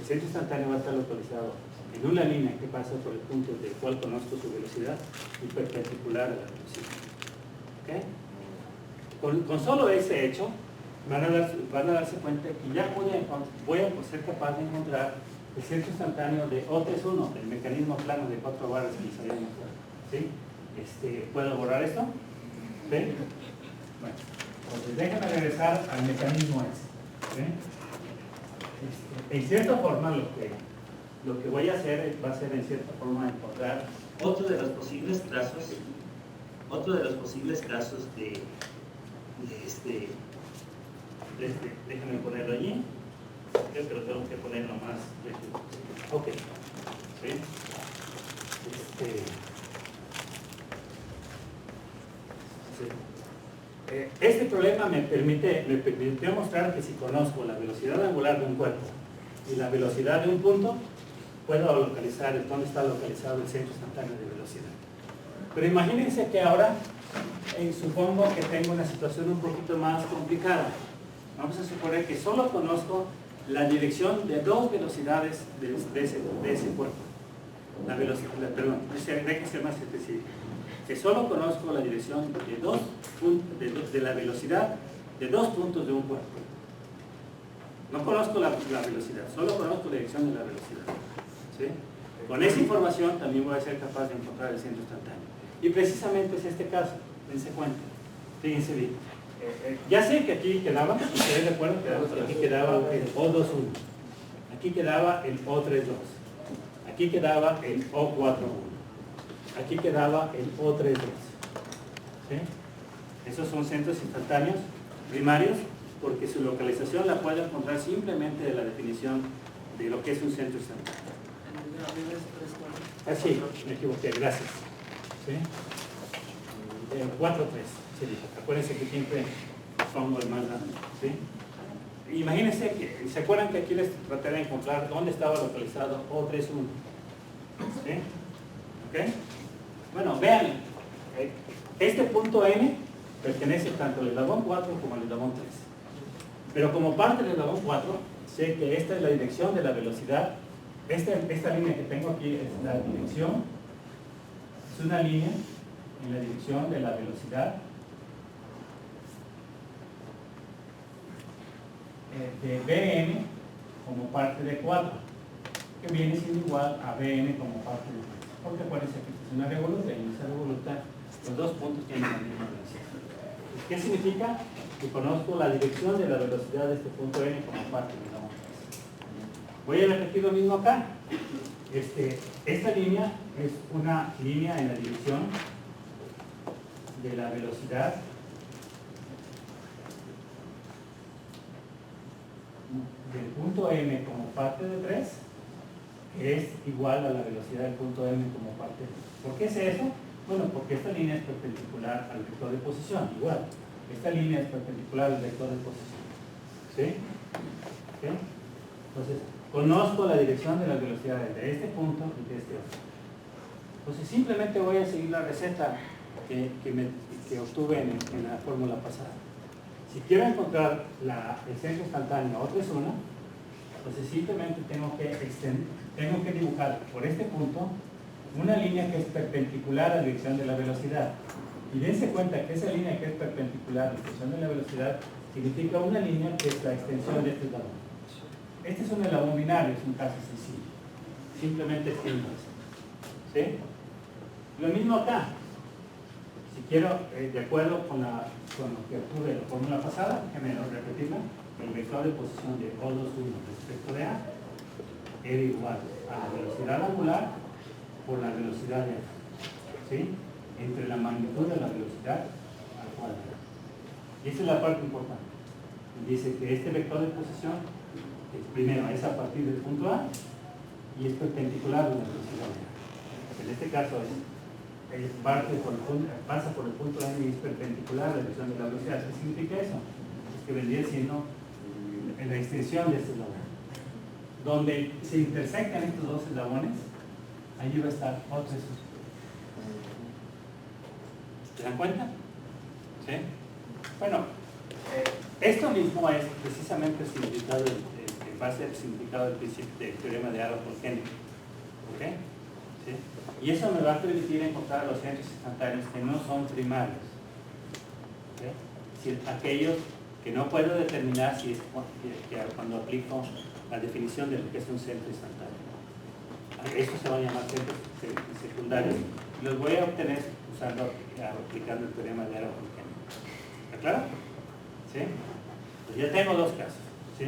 S1: centro instantáneo va a estar localizado en una línea que pasa por el punto del cual conozco su velocidad y perpendicular a la velocidad. ¿Okay? Con solo ese hecho van a darse cuenta que ya voy a ser capaz de encontrar el centro instantáneo de O31, el mecanismo plano de 4 barras que les había mostrado. ¿Sí? ¿Puedo borrar esto? ¿Sí? Bueno, entonces déjenme regresar al mecanismo ese. ¿Sí? En cierta forma lo que voy a hacer va a ser en cierta forma encontrar otro de los posibles casos de déjenme ponerlo allí. Creo que lo tengo que poner lo más lejos. Ok. ¿Sí? Sí. Este problema me permitió mostrar que si conozco la velocidad angular de un cuerpo y la velocidad de un punto, puedo localizar dónde está localizado el centro instantáneo de velocidad. Pero imagínense que ahora, supongo que tengo una situación un poquito más complicada. Vamos a suponer que solo conozco la dirección de dos velocidades de ese cuerpo. Déjenme ser más específico. Que solo conozco la dirección de la velocidad de dos puntos de un cuerpo. No conozco la velocidad, solo conozco la dirección de la velocidad. ¿Sí? Con esa información también voy a ser capaz de encontrar el centro instantáneo. Y precisamente es este caso, dense cuenta. Fíjense bien. Ya sé que aquí quedaba, ustedes recuerdan que aquí quedaba el O21, aquí quedaba el O32, aquí quedaba el O41, aquí quedaba el O32. ¿Sí? Esos son centros instantáneos primarios, porque su localización la puedo encontrar simplemente de la definición de lo que es un centro instantáneo. Sí, me equivoqué, gracias. ¿Sí? 4-3, sí, acuérdense que siempre pongo el más grande. ¿Sí? Imagínense que, ¿se acuerdan que aquí les traté de encontrar dónde estaba localizado O31? ¿Sí? ¿Ok? Bueno, vean, este punto N pertenece tanto al eslabón 4 como al eslabón 3. Pero como parte del eslabón 4, sé que esta es la dirección de la velocidad. Esta línea que tengo aquí es la dirección, es una línea en la dirección de la velocidad de Bn como parte de 4, que viene siendo igual a Bn como parte de 3. Porque acuérdense que esta es una revoluta y en esa revoluta los dos puntos tienen la misma velocidad. ¿Qué significa? Que conozco la dirección de la velocidad de este punto N como parte de la onda. Voy a repetir lo mismo acá. Esta línea es una línea en la dirección de la velocidad del punto M como parte de 3, que es igual a la velocidad del punto M como parte de 3. ¿Por qué es eso? Bueno, porque esta línea es perpendicular al vector de posición, igual. Esta línea es perpendicular al vector de posición. ¿Sí? ¿Sí? Entonces, conozco la dirección de las velocidades de este punto y de este otro. Entonces, simplemente voy a seguir la receta que obtuve en la fórmula pasada. Si quiero encontrar el centro instantáneo O31, entonces simplemente tengo que dibujar por este punto una línea que es perpendicular a la dirección de la velocidad. Y dense cuenta que esa línea que es perpendicular a la dirección de la velocidad significa una línea que es la extensión de este eslabón. Este es un eslabón binario, es un caso sencillo. Simplemente extiendo eso. ¿Sí? Lo mismo acá. Si quiero, de acuerdo con lo que obtuve en la fórmula pasada, déjenme repetirla, el vector de posición de O21 respecto de A era igual a la velocidad angular por la velocidad de A. ¿Sí? Entre la magnitud de la velocidad al cuadrado. Y esa es la parte importante. Dice que este vector de posición primero es a partir del punto A y es perpendicular a la velocidad de A. En este caso pasa por el punto A y es perpendicular a la dirección de la velocidad. ¿Qué significa eso? Es que vendría siendo la extensión de este eslabón. Donde se intersectan estos dos eslabones, ahí va a estar otro eslabón. ¿Se dan cuenta? ¿Sí? Bueno, esto mismo es precisamente el significado, en base al significado del principio del teorema de Aro-Volcánico. ¿Ok? ¿Sí? Y eso me va a permitir encontrar los centros instantáneos que no son primarios. ¿Ok? Es decir, aquellos que no puedo determinar si es cuando aplico la definición de lo que es un centro instantáneo. Estos se van a llamar centros secundarios y los voy a obtener aplicando el teorema de Aro-Volcánico. ¿Está claro? ¿Sí? Pues ya tengo dos casos. ¿Sí?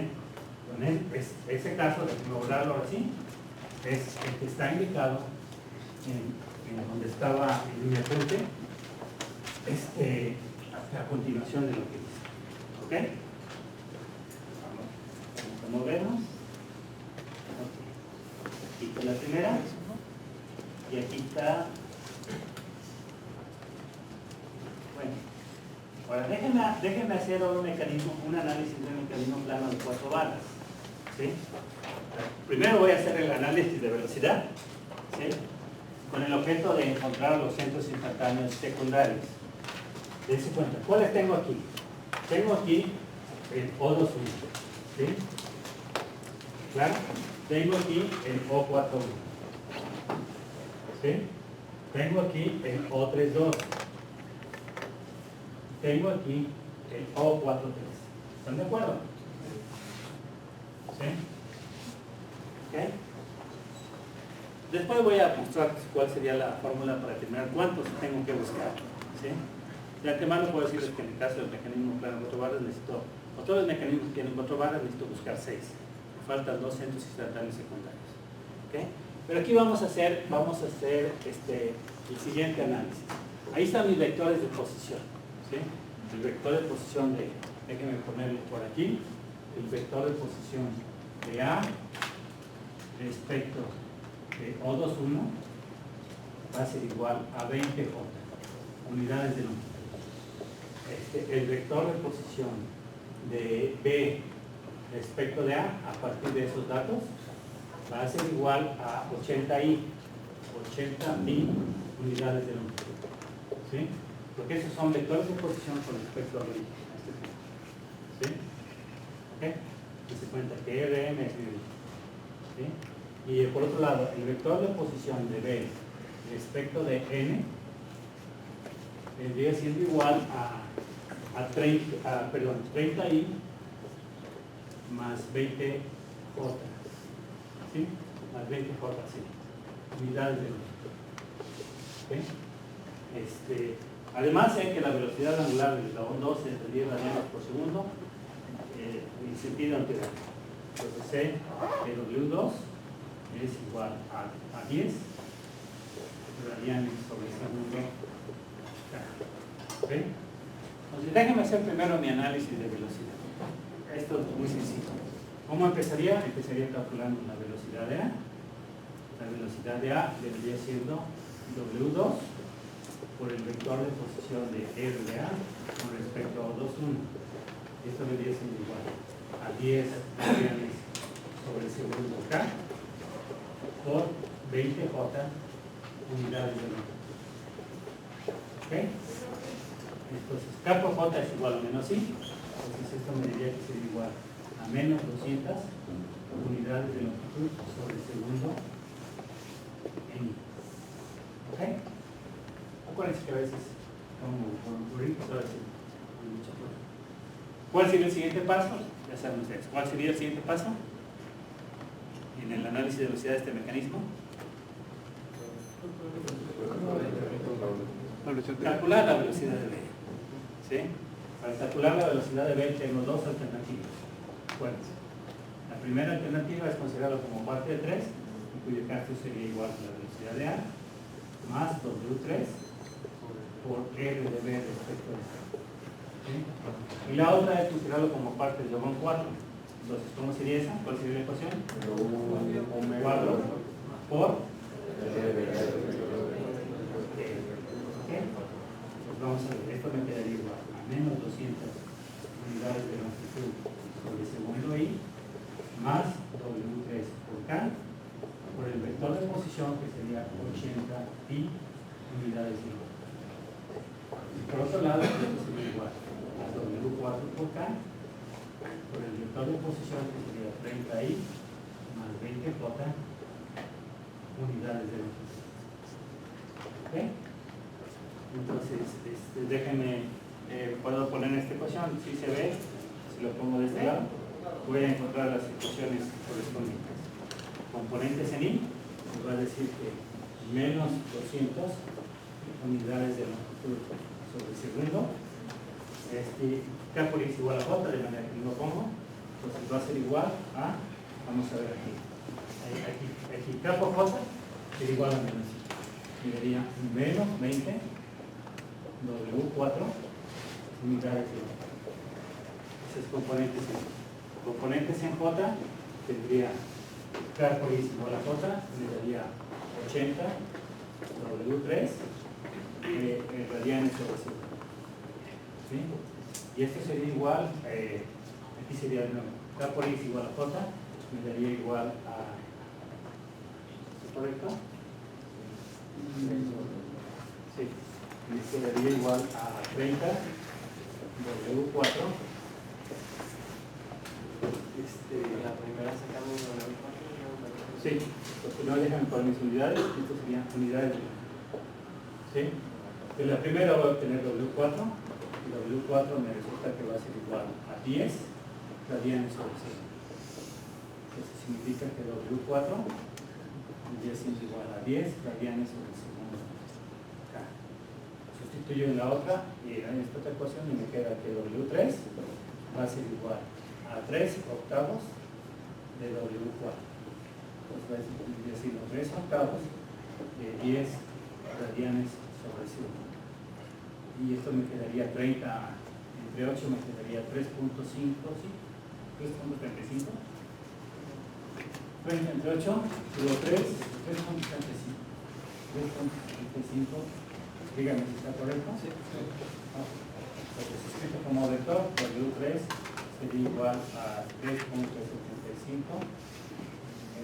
S1: Ese caso, de lograrlo así, es el que está indicado en donde estaba en mi apunte, a continuación de lo que dice. ¿Ok? Como vemos, aquí está la primera y aquí está, bueno, Ahora, déjenme hacer un análisis de un mecanismo plano de 4 barras. ¿Sí? Primero voy a hacer el análisis de velocidad, ¿sí? Con el objeto de encontrar los centros instantáneos secundarios. Dense cuenta, ¿cuáles tengo aquí? Tengo aquí el O21, ¿sí? ¿Claro? Tengo aquí el O41, ¿sí? Tengo aquí el O32. Tengo aquí el O43. ¿Están de acuerdo? ¿Sí? ¿Ok? Después voy a mostrar cuál sería la fórmula para determinar cuántos tengo que buscar. ¿Sí? De antemano puedo decirles que en el caso del mecanismo plano 4 barras necesito, o todos los mecanismos que tienen 4 barras necesito buscar 6. Me faltan 2 centros instantáneos secundarios. ¿Ok? Pero aquí vamos a hacer el siguiente análisis. Ahí están mis vectores de posición. ¿Sí? El vector de posición déjenme ponerlo por aquí, el vector de posición de A respecto de O21 va a ser igual a 20J, unidades de longitud. El vector de posición de B respecto de A partir de esos datos va a ser igual a 80i unidades de longitud. ¿Sí? Porque esos son vectores de posición con respecto al origen. ¿Sí? ¿Ok? Y se cuenta que RM es mi origen. ¿Sí? Y por otro lado, el vector de posición de B respecto de N vendría siendo igual a 30i más 20J. ¿Sí? Más 20J, sí. Unidades de longitud. ¿Ok? Además sé que la velocidad angular del eslabón 12 es de 10 radianes por segundo en sentido anterior. Entonces sé que W2 es igual a 10 radianes sobre segundo. ¿Ok? Entonces déjenme hacer primero mi análisis de velocidad. Esto es muy sencillo. ¿Cómo empezaría? Empezaría calculando la velocidad de A. La velocidad de A vendría siendo W2 por el vector de posición de R de A con respecto a O21. Esto vendría siendo igual a 10 radianes sobre el segundo K por 20J unidades de longitud. ¿Ok? Entonces, K por J es igual a menos I. Entonces, esto me diría que sería igual a menos 200 unidades de longitud sobre el segundo en I. ¿Ok? Acuérdense que a veces, como ocurrir, ahora sí, hay mucha cosa. ¿Cuál sería el siguiente paso? Ya saben ustedes. ¿Cuál sería el siguiente paso en el análisis de velocidad de este mecanismo? Calcular la velocidad de B. ¿Sí? Para calcular la velocidad de B tengo dos alternativas. Acuérdense. La primera alternativa es considerarlo como parte de 3, en cuyo caso sería igual a la velocidad de A más W3 por R de B respecto a esto. ¿Sí? Y la otra es considerarlo como parte del eslabón 4. Entonces, ¿cómo sería esa? ¿Cuál sería la ecuación? 4 por pues vamos a ver, esto me quedaría igual a menos 200 unidades de longitud sobre el segundo I más W3 por K por el vector de posición que sería 80i unidades de longitud. Y por otro lado, esto sería igual a W4 por K por el vector de posición que sería 30i más 20J unidades de longitud. ¿Ok? Entonces, déjenme, puedo poner esta ecuación, si se ve, si lo pongo de este lado, voy a encontrar las ecuaciones correspondientes. Componentes en I, nos va a decir que menos 200 unidades de longitud sobre el segundo. K por I es igual a J, de manera que no lo pongo, entonces va a ser igual a, vamos a ver aquí, K por J es igual a menos I, y daría menos 20 W4 unidades de longitud. Esos componentes en componentes en J tendría K por I es igual a J, me daría 80 W3 radianes sobre segundo. ¿sí? Y esto sería igual, aquí sería de nuevo, K por X igual a J, me daría igual a, ¿es correcto? Sí, me daría igual a 30 W4.
S3: La primera sacamos W4.
S1: Sí, porque no dejan por mis unidades, estas serían unidades. ¿Sí? De la primera voy a obtener W4, y W4 me resulta que va a ser igual a 10 radianes sobre segundo. Eso significa que W4 vendría siendo igual a 10 radianes sobre segundo. Acá. Sustituyo en la otra y en esta otra ecuación y me queda que W3 va a ser igual a 3 octavos de W4. Entonces, es decir, los 3 octavos de 10 radianes sobre segundo. Y esto me quedaría 30, entre 8 me quedaría 3.5, ¿sí? 3.35. 30 entre 8, luego 3, 3.35. 3.35, díganme si está correcto. Sí. Entonces, escrito como vector, W3 sería igual a 3.75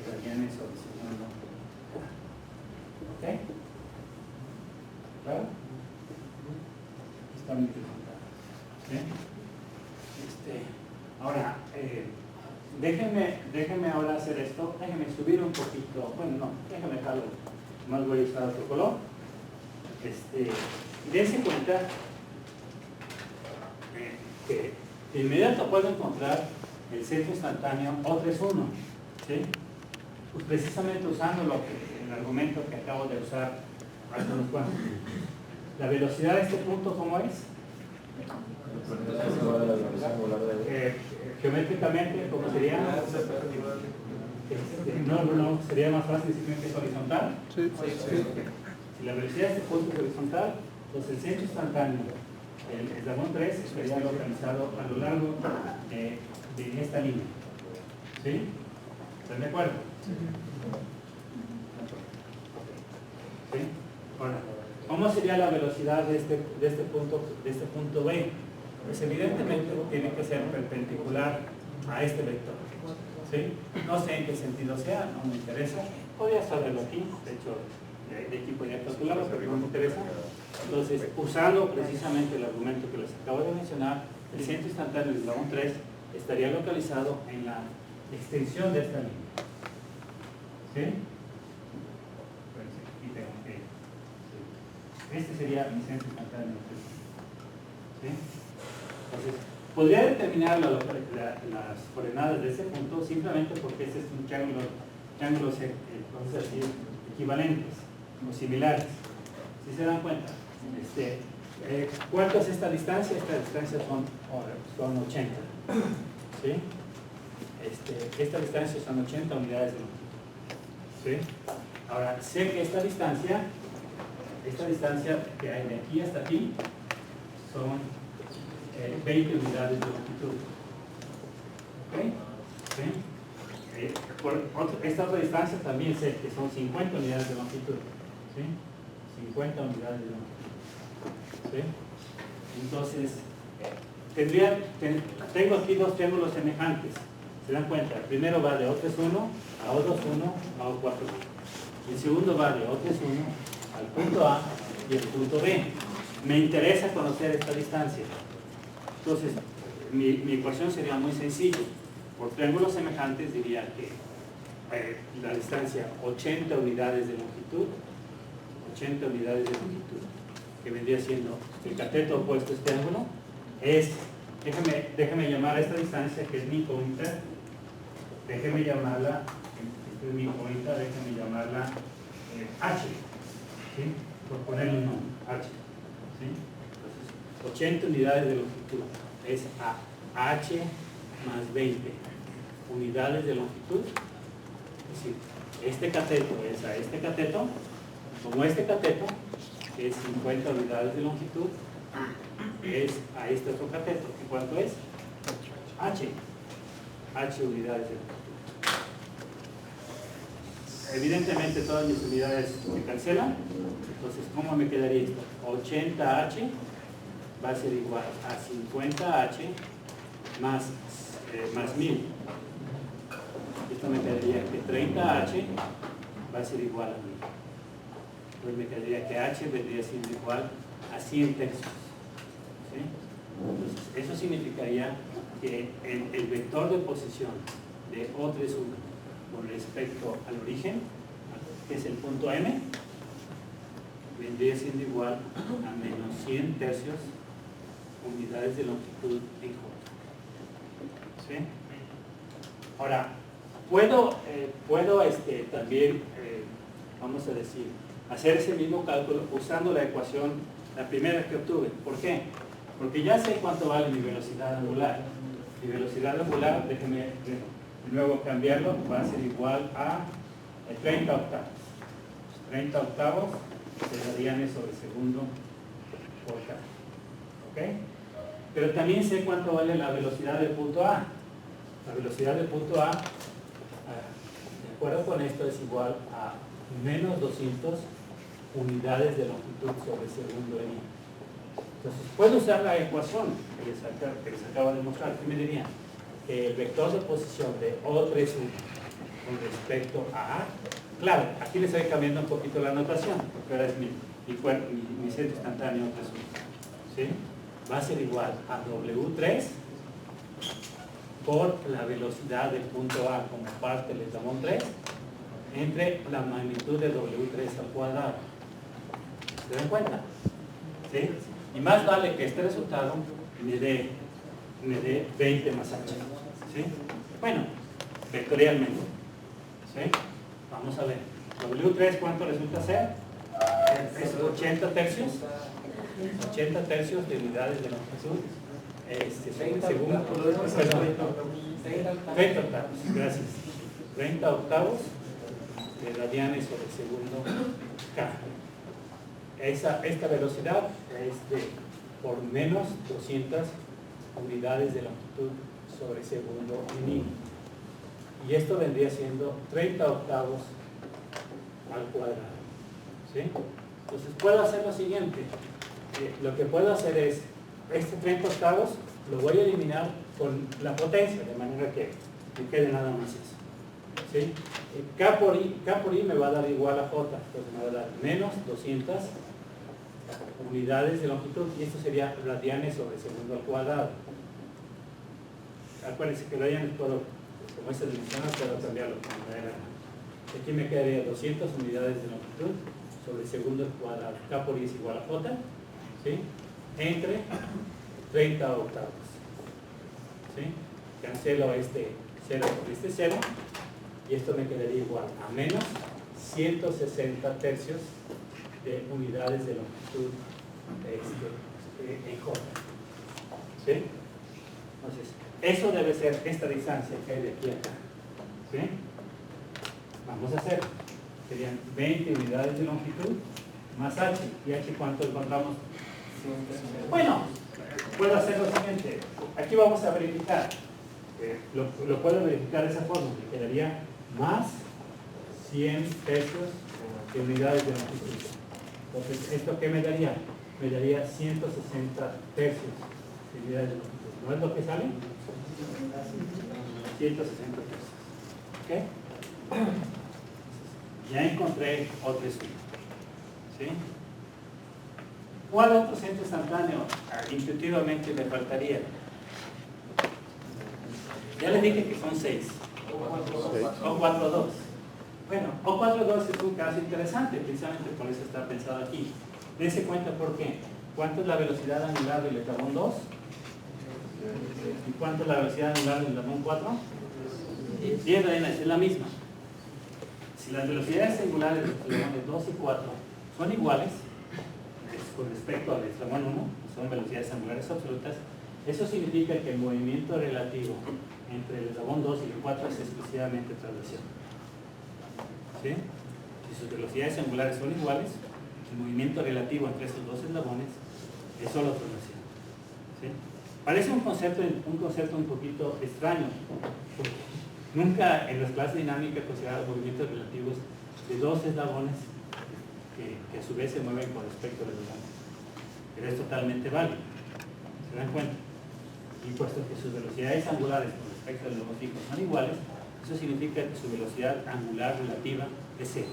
S1: radianes sobre segundo. ¿Ok? ¿Claro? Está muy interesante. Ahora, déjenme ahora hacer esto. Déjenme subir un poquito. Bueno, no, déjenme dejarlo. Más voy a usar otro color. Dense cuenta que de inmediato puedo encontrar el centro instantáneo O31. ¿Sí? Pues precisamente usando el argumento que acabo de usar hace unos cuantos. La velocidad de este punto, ¿cómo es? Geométricamente, ¿cómo sería? No, sería más fácil decir que es horizontal.
S2: Sí.
S1: Si la velocidad de este punto es horizontal, entonces el centro instantáneo, el eslabón 3, estaría localizado a lo largo de esta línea. ¿Sí? ¿Están de acuerdo? ¿Sí? Ahora, ¿cómo sería la velocidad de este punto B? Pues evidentemente tiene que ser perpendicular a este vector. ¿Sí? No sé en qué sentido sea, no me interesa. Podría saberlo aquí, de hecho, de aquí podría calcularlo, pero no me interesa. Entonces, usando precisamente el argumento que les acabo de mencionar, el centro instantáneo del eslabón 3 estaría localizado en la extensión de esta línea. ¿Sí? Pues aquí tengo que... ¿sí? Este sería mi centro instantáneo. ¿Sí? Entonces, podría determinar las coordenadas de ese punto simplemente porque este es un triángulos equivalentes o similares. ¿Sí se dan cuenta? ¿Cuánto es esta distancia? Esta distancia son 80. ¿Sí? Esta distancia son 80 unidades de longitud. ¿Sí? Ahora, sé que esta distancia que hay de aquí hasta aquí son 20 unidades de longitud. ¿Ok? ¿Sí? Esta otra distancia también sé que son 50 unidades de longitud. ¿Sí? 50 unidades de longitud. ¿Sí? Entonces, tengo aquí dos triángulos semejantes. ¿Se dan cuenta? El primero va de O31 a O21 a O41. El segundo va de O31 al punto A y al punto B. Me interesa conocer esta distancia. Entonces, mi ecuación sería muy sencilla. Por triángulos semejantes diría que la distancia 80 unidades de longitud, 80 unidades de longitud, que vendría siendo el cateto opuesto a este ángulo, es, déjeme llamar a esta distancia que es mi pointer, déjeme llamarla, esta es mi pointer, déjeme llamarla H, ¿sí? Por ponerle un nombre, H. ¿Sí? Entonces, 80 unidades de longitud es a H más 20 unidades de longitud. Es decir, este cateto es a este cateto, como este cateto es 50 unidades de longitud, es a este otro cateto. ¿Y cuánto es? H. H unidades de longitud. Evidentemente todas mis unidades se cancelan. Entonces, ¿cómo me quedaría esto? 80H va a ser igual a 50h más 1000. Esto me quedaría que 30h va a ser igual a 1000. Pues me quedaría que h vendría siendo igual a 100 tercios. ¿Sí? Entonces, eso significaría que el vector de posición de O31 con respecto al origen, que es el punto M, vendría siendo igual a menos 100 tercios unidades de longitud en J. ¿Sí? Ahora, puedo también, vamos a decir, hacer ese mismo cálculo usando la ecuación, la primera que obtuve. ¿Por qué? Porque ya sé cuánto vale mi velocidad angular. Mi velocidad angular, déjenme luego cambiarlo, va a ser igual a 30 octavos. 30 octavos de radianes sobre segundo por K. ¿Ok? Pero también sé cuánto vale la velocidad del punto A. La velocidad del punto A, de acuerdo con esto, es igual a menos 200 unidades de longitud sobre segundo en I. Entonces, puedo usar la ecuación que les acabo de mostrar. ¿Qué me diría? Que el vector de posición de O31 con respecto a A, claro, aquí le estoy cambiando un poquito la notación, porque ahora es mi centro instantáneo O31. ¿Sí? Va a ser igual a W3 por la velocidad del punto A como parte del eslabón 3 entre la magnitud de W3 al cuadrado. ¿Se dan cuenta? ¿Sí? Y más vale que este resultado me dé 20 más H. ¿Sí? Bueno, vectorialmente. ¿Sí? Vamos a ver. W3, ¿cuánto resulta ser? Es 80 tercios. 80 tercios de unidades de longitud. Según, perdón, 30 octavos. Gracias. 30 octavos de radianes sobre segundo K. Esta velocidad es de por menos 200 unidades de longitud sobre segundo en I. Y esto vendría siendo 30 octavos al cuadrado. ¿Sí? Entonces puedo hacer lo siguiente. Lo que puedo hacer es, este 30 octavos lo voy a eliminar con la potencia, de manera que me quede nada más eso. ¿Sí? K por I me va a dar igual a J, entonces me va a dar menos 200 unidades de longitud, y esto sería radianes sobre segundo al cuadrado. Acuérdense que radianes puedo, como es dimensional, puedo cambiarlo como me dé la gana. Aquí me quedaría 200 unidades de longitud sobre segundo al cuadrado. K por I es igual a J, ¿sí? Entre 30 octavos. ¿Sí? Cancelo este 0 con este 0, y esto me quedaría igual a menos 160 tercios de unidades de longitud en J. ¿Sí? Entonces, eso debe ser esta distancia que hay de aquí a acá. ¿Sí? Vamos a hacer. Serían 20 unidades de longitud más H. ¿Y H cuánto encontramos? Bueno, puedo hacer lo siguiente. Aquí vamos a verificar. Lo puedo verificar de esa forma. Me quedaría más 100 tercios de unidades de longitud. Entonces, ¿esto qué me daría? Me daría 160 tercios de unidades de longitud. ¿No es lo que sale? 160 tercios. ¿Ok? Ya encontré otro estudio. ¿Sí? ¿Cuál otro centro instantáneo intuitivamente me faltaría? Ya les dije que son 6. O42. Bueno, O42 es un caso interesante, precisamente por eso está pensado aquí. Dense cuenta por qué. ¿Cuánto es la velocidad angular del eslabón 2? ¿Y cuánto es la velocidad angular del eslabón 4? 10 radianes, es la misma. Si las velocidades angulares de los eslabones 2 y 4 son iguales, con respecto al eslabón 1, son velocidades angulares absolutas, eso significa que el movimiento relativo entre el eslabón 2 y el 4 es exclusivamente traslación. ¿Sí? Si sus velocidades angulares son iguales, el movimiento relativo entre esos dos eslabones es solo traslación. ¿Sí? Parece un concepto un poquito extraño, porque nunca en las clases dinámicas consideramos movimientos relativos de dos eslabones que a su vez se mueven con respecto al eslabón. Pero es totalmente válido. ¿Se dan cuenta? Y puesto que sus velocidades angulares con respecto al globo fijo son iguales, eso significa que su velocidad angular relativa es cero.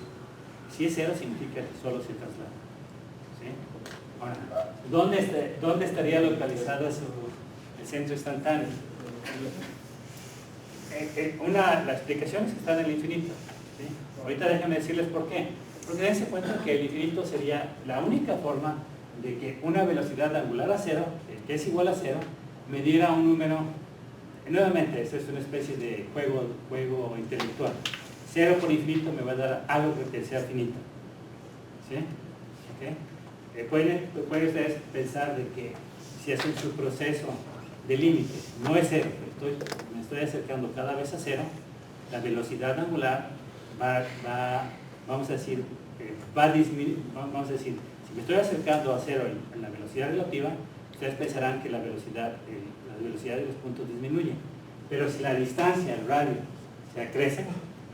S1: Si es cero, significa que solo se traslada. ¿Sí? Ahora, ¿dónde estaría localizado el centro instantáneo? La explicación es que está en el infinito. ¿Sí? Ahorita déjenme decirles por qué. Porque dense cuenta que el infinito sería la única forma de que una velocidad angular a cero, que es igual a cero, me diera un número. Nuevamente, esto es una especie de juego intelectual. Cero por infinito me va a dar algo que sea finito. ¿Sí? ¿Okay? Pueden ustedes pensar de que si hacen su proceso de límite no es cero, me estoy acercando cada vez a cero, la velocidad angular vamos a decir, va a disminuir. Vamos a decir, si me estoy acercando a cero en la velocidad relativa, ustedes pensarán que las velocidades de los puntos disminuyen. Pero si la distancia, el radio, se acrece,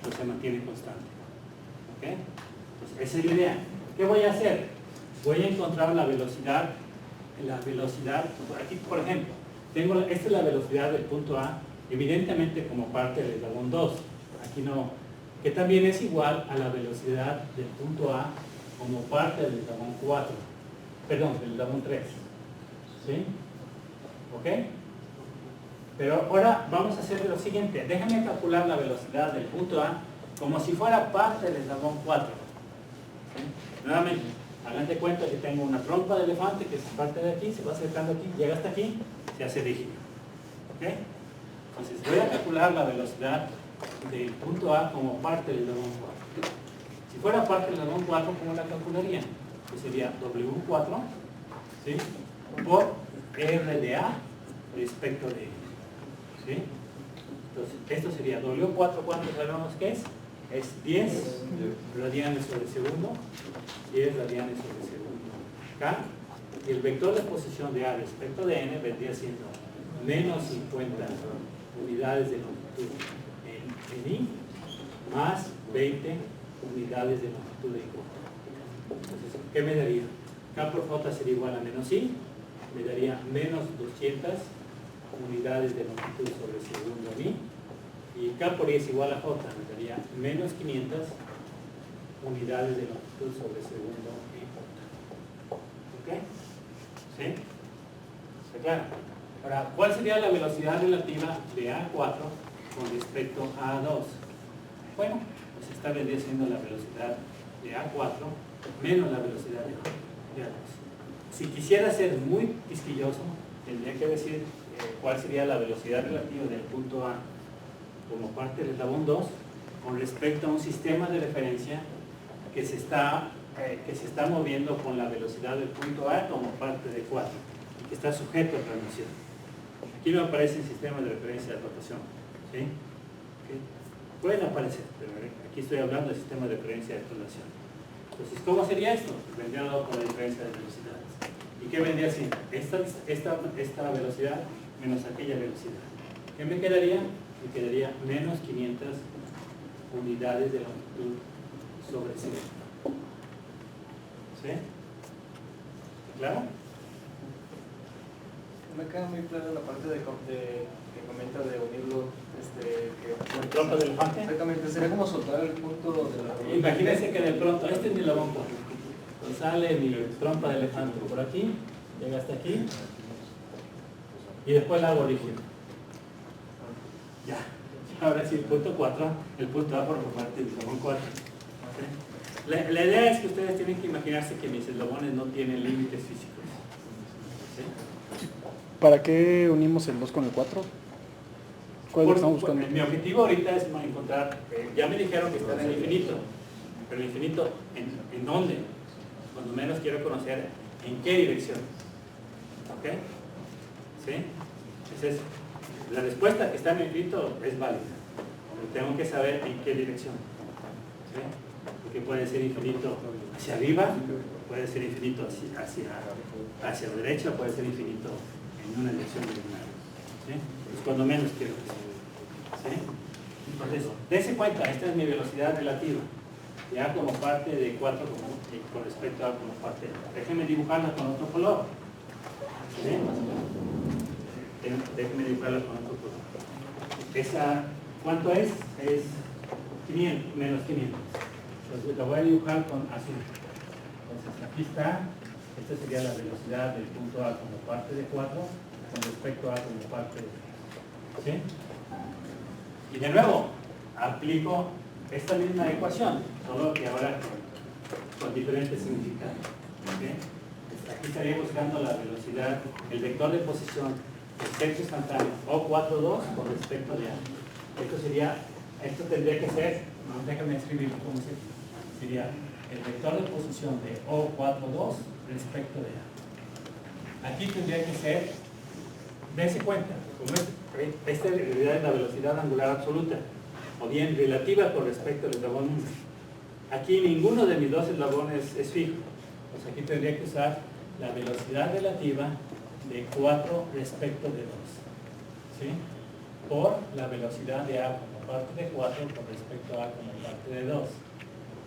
S1: pues se mantiene constante. ¿Okay? Entonces, esa es la idea. ¿Qué voy a hacer? Voy a encontrar la velocidad, aquí por ejemplo, esta es la velocidad del punto A, evidentemente como parte del eslabón 2. Aquí no, que también es igual a la velocidad del punto A como parte del eslabón 4. Perdón, del eslabón 3. ¿Sí? ¿Ok? Pero ahora vamos a hacer lo siguiente. Déjame calcular la velocidad del punto A como si fuera parte del eslabón 4. ¿Sí? Nuevamente, hagan de cuenta que tengo una trompa de elefante que se parte de aquí, se va acercando aquí, llega hasta aquí, se hace rígido. ¿Ok? Entonces voy a calcular la velocidad del punto A como parte del eslabón 4. Si fuera parte del eslabón 4, ¿cómo la calcularía? Pues sería W4, ¿sí?, por R de A respecto de N. ¿Sí? Entonces, esto sería W4, ¿cuánto sabemos que es? Es 10 radianes sobre segundo, 10 radianes sobre segundo K, y el vector de posición de A respecto de N vendría siendo menos 50 unidades de longitud en I, más 20 unidades de longitud en J. Entonces, ¿qué me daría? K por J sería igual a menos I, me daría menos 200 unidades de longitud sobre segundo en I, y K por I es igual a J, me daría menos 500 unidades de longitud sobre segundo en J. ¿Ok? ¿Sí? ¿Está claro? Ahora, ¿cuál sería la velocidad relativa de A4 con respecto a A2? Bueno, pues esta vendría siendo la velocidad de A4 menos la velocidad de A2. Si quisiera ser muy quisquilloso, tendría que decir cuál sería la velocidad relativa del punto A como parte del eslabón 2 con respecto a un sistema de referencia que se está moviendo con la velocidad del punto A como parte de 4 y que está sujeto a transmisión. Aquí no aparece el sistema de referencia de rotación. ¿Sí? ¿Okay? Pueden aparecer, pero aquí estoy hablando del sistema de referencia de rotación. Entonces, ¿cómo sería esto? Pues vendría dado por la diferencia de velocidades. ¿Y qué vendría siendo? Esta velocidad menos aquella velocidad. ¿Qué me quedaría? Me quedaría menos 500 unidades de longitud sobre segundo. ¿Sí? ¿Claro?
S3: Me queda muy claro la parte que comenta de unirlo
S1: ¿Con trompa de elefante?
S3: Exactamente, sería como soltar el punto de la...
S1: Imagínense que de pronto, este es mi eslabón 4. Entonces sale mi trompa de elefante por aquí, llega hasta aquí, y después la hago rígido. Ya. Ahora sí, el punto 4, el punto A por parte del eslabón 4. ¿Okay? La idea es que ustedes tienen que imaginarse que mis eslabones no tienen límites físicos. ¿Sí?
S2: ¿Para qué unimos el 2 con el 4? ¿Cuál es lo que estamos buscando?
S1: Mi objetivo ahorita es encontrar, ya me dijeron que está en el infinito, pero el infinito, ¿en dónde? Cuando menos quiero conocer en qué dirección. ¿Ok? ¿Sí? Entonces, la respuesta que está en el infinito es válida, pero tengo que saber en qué dirección. ¿Sí? Porque puede ser infinito hacia arriba, puede ser infinito hacia la derecha, puede ser infinito en una dirección diagonal. ¿Sí? Pues cuando menos quiero que sea. ¿Sí? Entonces, dense cuenta, esta es mi velocidad relativa. Ya como parte de 4 con respecto a como parte. Déjenme dibujarla con otro color. ¿Sí? Déjenme dibujarlo con otro color. Esa, ¿cuánto es? Es 500, menos 500. Entonces lo voy a dibujar con azul. Entonces aquí está, esta sería la velocidad del punto A como parte de 4 con respecto a A como parte de 3. ¿Sí? Y de nuevo, aplico esta misma ecuación, solo que ahora con diferentes significados. ¿Sí? Aquí estaría buscando la velocidad, el vector de posición del centro instantáneo O42 con respecto de A. Esto tendría que ser, no, déjame escribirlo como sería el vector de posición de O42 respecto de A. Aquí tendría que ser, dése cuenta, como esta en realidad es la velocidad angular absoluta, o bien relativa con respecto al eslabón 1. Aquí ninguno de mis dos eslabones es fijo. Pues aquí tendría que usar la velocidad relativa de 4 respecto de 2. ¿Sí? Por la velocidad de A como parte de 4 con respecto a A como parte de 2.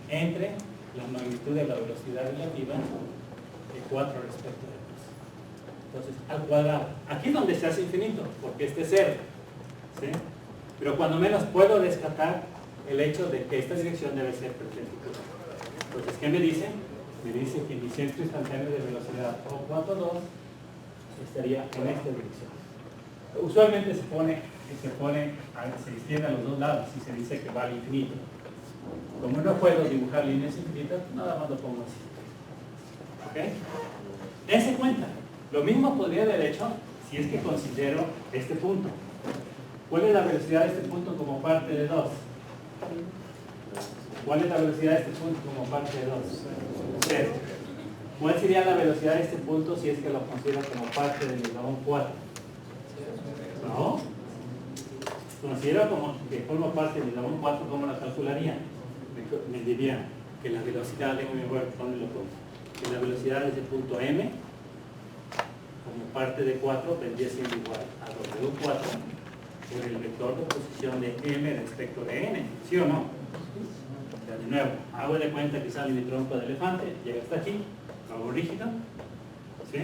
S1: Entre la magnitud de la velocidad relativa de 4 respecto de 2. Entonces, al cuadrado. Aquí es donde se hace infinito, porque este es 0. ¿Sí? Pero cuando menos puedo descartar el hecho de que esta dirección debe ser perpendicular. Entonces, ¿qué me dice? Me dice que mi centro instantáneo de velocidad O42 estaría en esta dirección. Usualmente se extiende a los dos lados y se dice que va al infinito. Como no puedo dibujar líneas infinitas, nada más lo pongo así. ¿Ok? Dense cuenta. Lo mismo podría haber hecho si es que considero este punto. ¿Cuál es la velocidad de este punto como parte de 2? ¿Cuál es la velocidad de este punto como parte de 2? 0. ¿Cuál sería la velocidad de este punto si es que lo considero como parte del eslabón 4? ¿No? Considero como que forma parte del eslabón 4, ¿cómo la calcularía? Me diría que la velocidad, déjame ver dónde lo pongo, que la velocidad de ese punto M como parte de 4 vendría siendo igual a W4 por el vector de posición de M respecto de N, ¿sí o no? O sea, de nuevo, hago de cuenta que sale mi trompa de elefante, llega hasta aquí, lo hago rígido, ¿sí?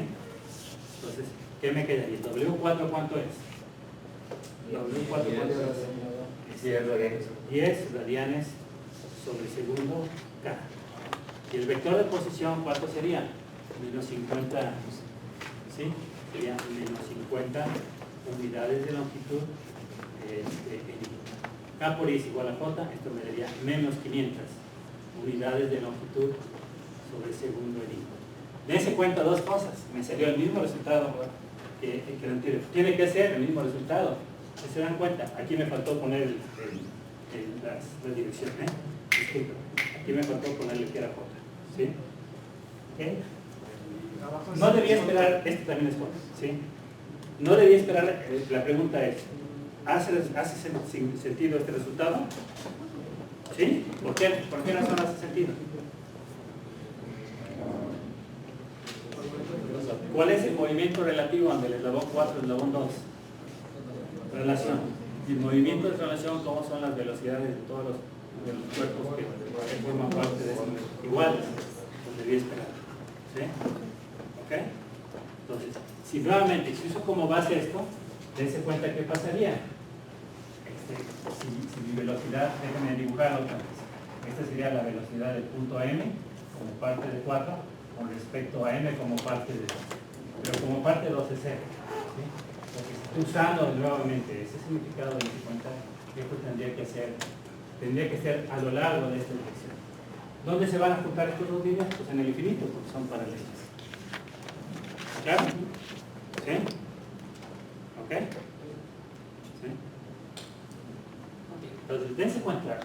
S1: Entonces, ¿qué me quedaría? ¿W4 cuánto es? ¿W4 cuánto es? 10 radianes sobre segundo K. ¿Y el vector de posición cuánto sería? Menos 50, ¿sí? Sería menos 50 unidades de longitud K por I es igual a J, esto me daría menos 500 unidades de longitud sobre segundo en I. Dense cuenta dos cosas, me salió el mismo resultado que el anterior. Tiene que ser el mismo resultado. ¿Se dan cuenta? Aquí me faltó poner la dirección, Disculpe. Aquí me faltó ponerle que era J. ¿Sí? ¿Okay? No debía esperar, este también es J, ¿sí? No debía esperar, la pregunta es, ¿hace sentido este resultado? ¿Sí? ¿Por qué? ¿Por qué razón hace sentido? ¿Cuál es el movimiento relativo del eslabón 4 y el eslabón 2? Relación. Y el movimiento de relación, ¿cómo son las velocidades de todos los cuerpos que forman parte de eso? Igual, pues debía esperar. ¿Sí? ¿Ok? Entonces, si nuevamente, si uso como base esto, dense cuenta qué pasaría. Si mi velocidad, déjenme dibujarlo otra vez. Esta sería la velocidad del punto M como parte de 4 con respecto a M como parte de 2. Pero como parte de 2 es 0. ¿Sí? Porque si estoy usando nuevamente ese significado de 50, esto tendría que ser a lo largo de esta dirección. ¿Dónde se van a juntar estos dos líneas? Pues en el infinito, porque son paralelas. ¿Claro? ¿Sí? ¿Ok? ¿Sí? Entonces, dense cuenta,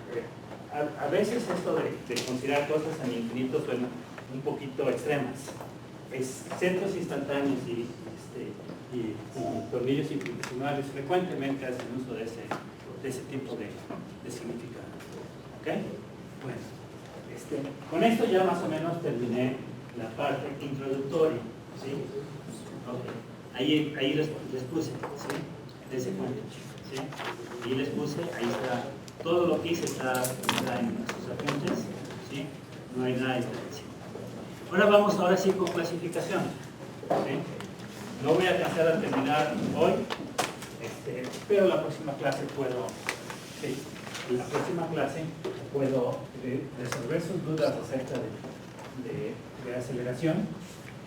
S1: a veces esto de considerar cosas en infinito suena un poquito extremas. Es centros instantáneos y tornillos infinitesimales frecuentemente hacen uso de ese tipo de significado. ¿Ok? Bueno, con esto ya más o menos terminé la parte introductoria. ¿Sí? Okay. Ahí les puse, ¿sí? Dense cuenta, ¿sí? Ahí les puse, ahí está, todo lo que hice está en sus apuntes, ¿sí? No hay nada diferencia. Ahora vamos sí con clasificación, ¿sí? No voy a alcanzar a terminar hoy, pero la próxima clase puedo, sí, la próxima clase puedo resolver sus dudas acerca de aceleración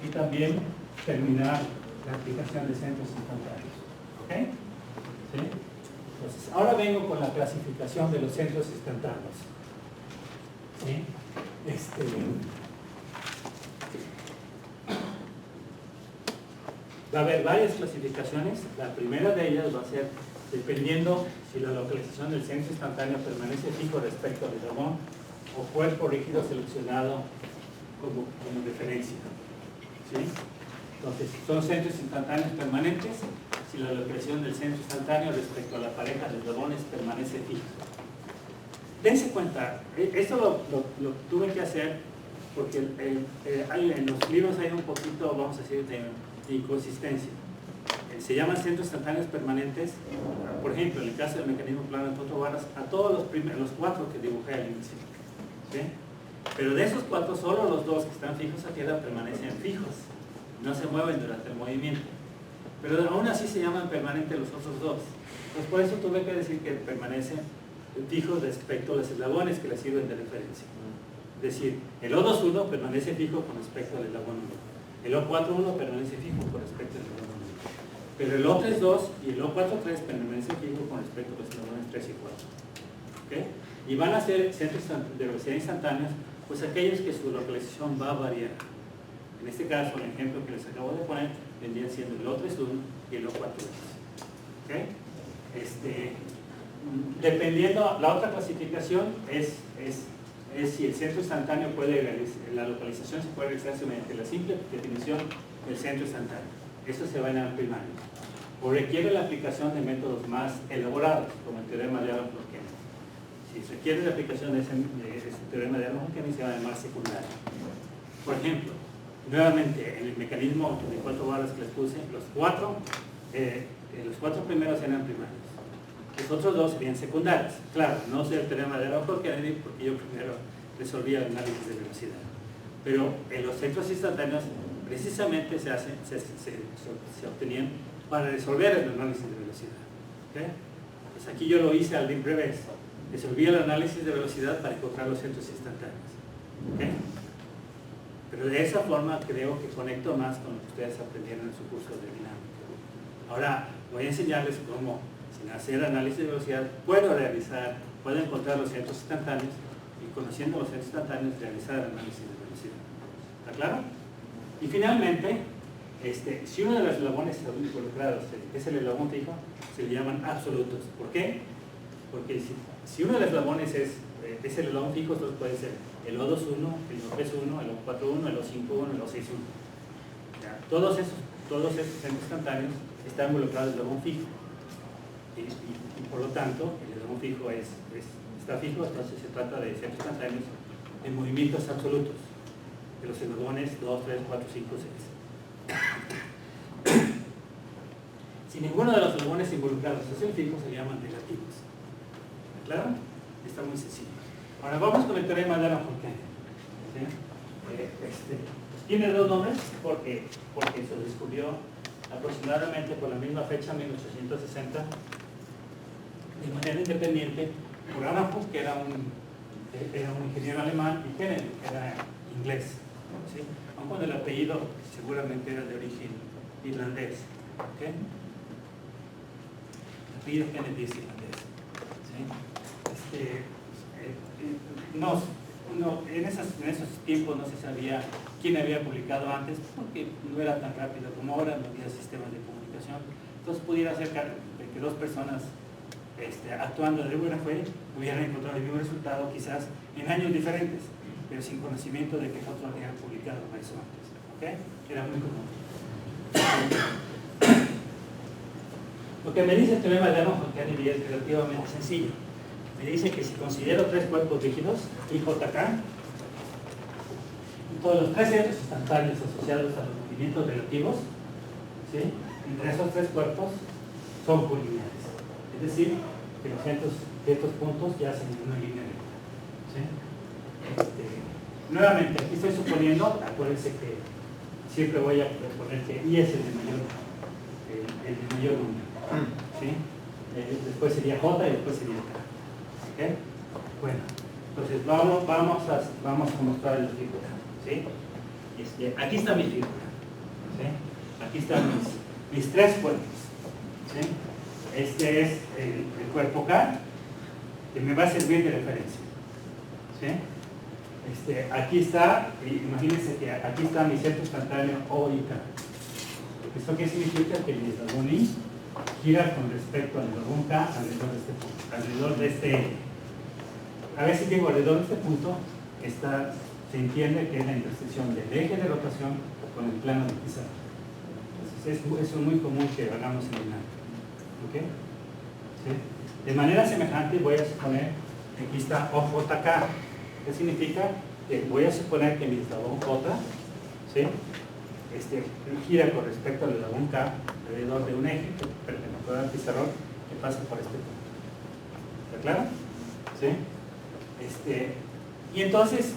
S1: y también terminar la aplicación de centros instantáneos. ¿Ok? ¿Sí? Entonces, ahora vengo con la clasificación de los centros instantáneos. ¿Sí? Va a haber varias clasificaciones. La primera de ellas va a ser dependiendo si la localización del centro instantáneo permanece fijo respecto al eslabón o cuerpo rígido seleccionado como referencia. ¿Sí? Entonces, son centros instantáneos permanentes si la localización del centro instantáneo respecto a la pareja de eslabones permanece fija. Dense cuenta, esto lo tuve que hacer porque en los libros hay un poquito, vamos a decir, de inconsistencia. Se llaman centros instantáneos permanentes, por ejemplo, en el caso del mecanismo plano de fotobarras, a todos los 4 que dibujé al inicio. ¿Sí? Pero de esos 4, solo los 2 que están fijos a tierra permanecen fijos, no se mueven durante el movimiento. Pero aún así se llaman permanentes los otros 2. Pues por eso tuve que decir que permanecen fijos respecto a los eslabones que les sirven de referencia. Es decir, el O21 permanece fijo con respecto al eslabón 1. El O41 permanece fijo con respecto al eslabón 1. Pero el O32 y el O43 permanecen fijos con respecto a los eslabones 3 y 4. ¿Okay? Y van a ser centros de velocidad instantáneos, pues aquellos que su localización va a variar. En este caso, el ejemplo que les acabo de poner vendría siendo el O31 y el O42. ¿Okay? Dependiendo, la otra clasificación es si el centro instantáneo puede realizar, la localización se puede realizar mediante la simple definición del centro instantáneo. Eso se va en el primario. O requiere la aplicación de métodos más elaborados, como el teorema de Aaron-Hurkeni. Si requiere la aplicación de ese teorema de Aaron-Hurkeni, se va a llamar secundario. Por ejemplo, nuevamente, en el mecanismo de 4 barras que les puse, los 4 primeros eran primarios. Los otros 2 serían secundarios. Claro, no sé el teorema de Aaron-Hurkeni porque yo primero resolvía el análisis de velocidad. Pero en los centros instantáneos precisamente se obtenían para resolver el análisis de velocidad. ¿Okay? Pues aquí yo lo hice al revés. Resolví el análisis de velocidad para encontrar los centros instantáneos. ¿Okay? Pero de esa forma creo que conecto más con lo que ustedes aprendieron en su curso de dinámica. Ahora voy a enseñarles cómo, sin hacer análisis de velocidad, puedo encontrar los centros instantáneos y conociendo los centros instantáneos realizar el análisis de velocidad. ¿Está claro? Y finalmente, si uno de los eslabones involucrados es el eslabón fijo, se le llaman absolutos. ¿Por qué? Porque si uno de los eslabones es el eslabón fijo, entonces puede ser el O21, el O31, el O41, el O51, el O61. Todos esos centros instantáneos están involucrados en el eslabón fijo. Y por lo tanto, el eslabón fijo está fijo, entonces se trata de centros instantáneos en movimientos absolutos de los eslabones 2, 3, 4, 5, 6. Si ninguno de los eslabones involucrados es el fijo, se llaman negativos. ¿Claro? Está muy sencillo. Ahora vamos con el teorema de Aaron-Hurkeni. ¿Sí? Tiene 2 nombres porque se descubrió aproximadamente por la misma fecha, 1860, de manera independiente, por Aaron, que era un ingeniero alemán, y Kennedy, que era inglés. ¿Sí? Aunque el apellido seguramente era de origen irlandés. ¿Okay? El apellido Kennedy es irlandés. ¿Sí? En esos tiempos no se sabía quién había publicado antes, porque no era tan rápido como ahora, no había sistemas de comunicación. Entonces pudiera ser que 2 personas actuando de buena fe hubieran encontrado el mismo resultado, quizás en años diferentes, pero sin conocimiento de que otros habían publicado eso antes. ¿Okay? Era muy común. Lo que me dice el teorema de Aaron-Hurkeni es relativamente sencillo. Me dice que si considero 3 cuerpos rígidos, IJK, todos los 3 centros instantáneos asociados a los movimientos relativos, ¿sí? Entre esos 3 cuerpos son polineales. Es decir, que los centros de estos puntos yacen en una línea recta. ¿Sí? Nuevamente, aquí estoy suponiendo, acuérdense que siempre voy a poner que I es el de mayor el mayor número, ¿sí? Después sería J y después sería K. ¿Ok? Bueno, entonces vamos a mostrar la figura, ¿sí? Aquí está mi figura, ¿sí? Aquí están mis tres cuerpos, ¿sí? Este es el cuerpo K, que me va a servir de referencia, ¿sí? Aquí está, imagínense que aquí está mi centro instantáneo O y K. ¿Esto qué significa? Que mi eslabón I gira con respecto al eslabón K alrededor de este punto, alrededor de este eje. A ver si digo alrededor de este punto, se entiende que es la intersección del eje de rotación con el plano de pizarra. Entonces eso es muy común que hagamos en dinámica. ¿Ok? ¿Sí? De manera semejante voy a suponer que aquí está OJK. ¿Qué significa? Que voy a suponer que mi eslabón J, ¿sí? Gira con respecto al eslabón K alrededor de un eje perpendicular al pizarrón que pasa por este punto. ¿Está claro? ¿Sí? Y entonces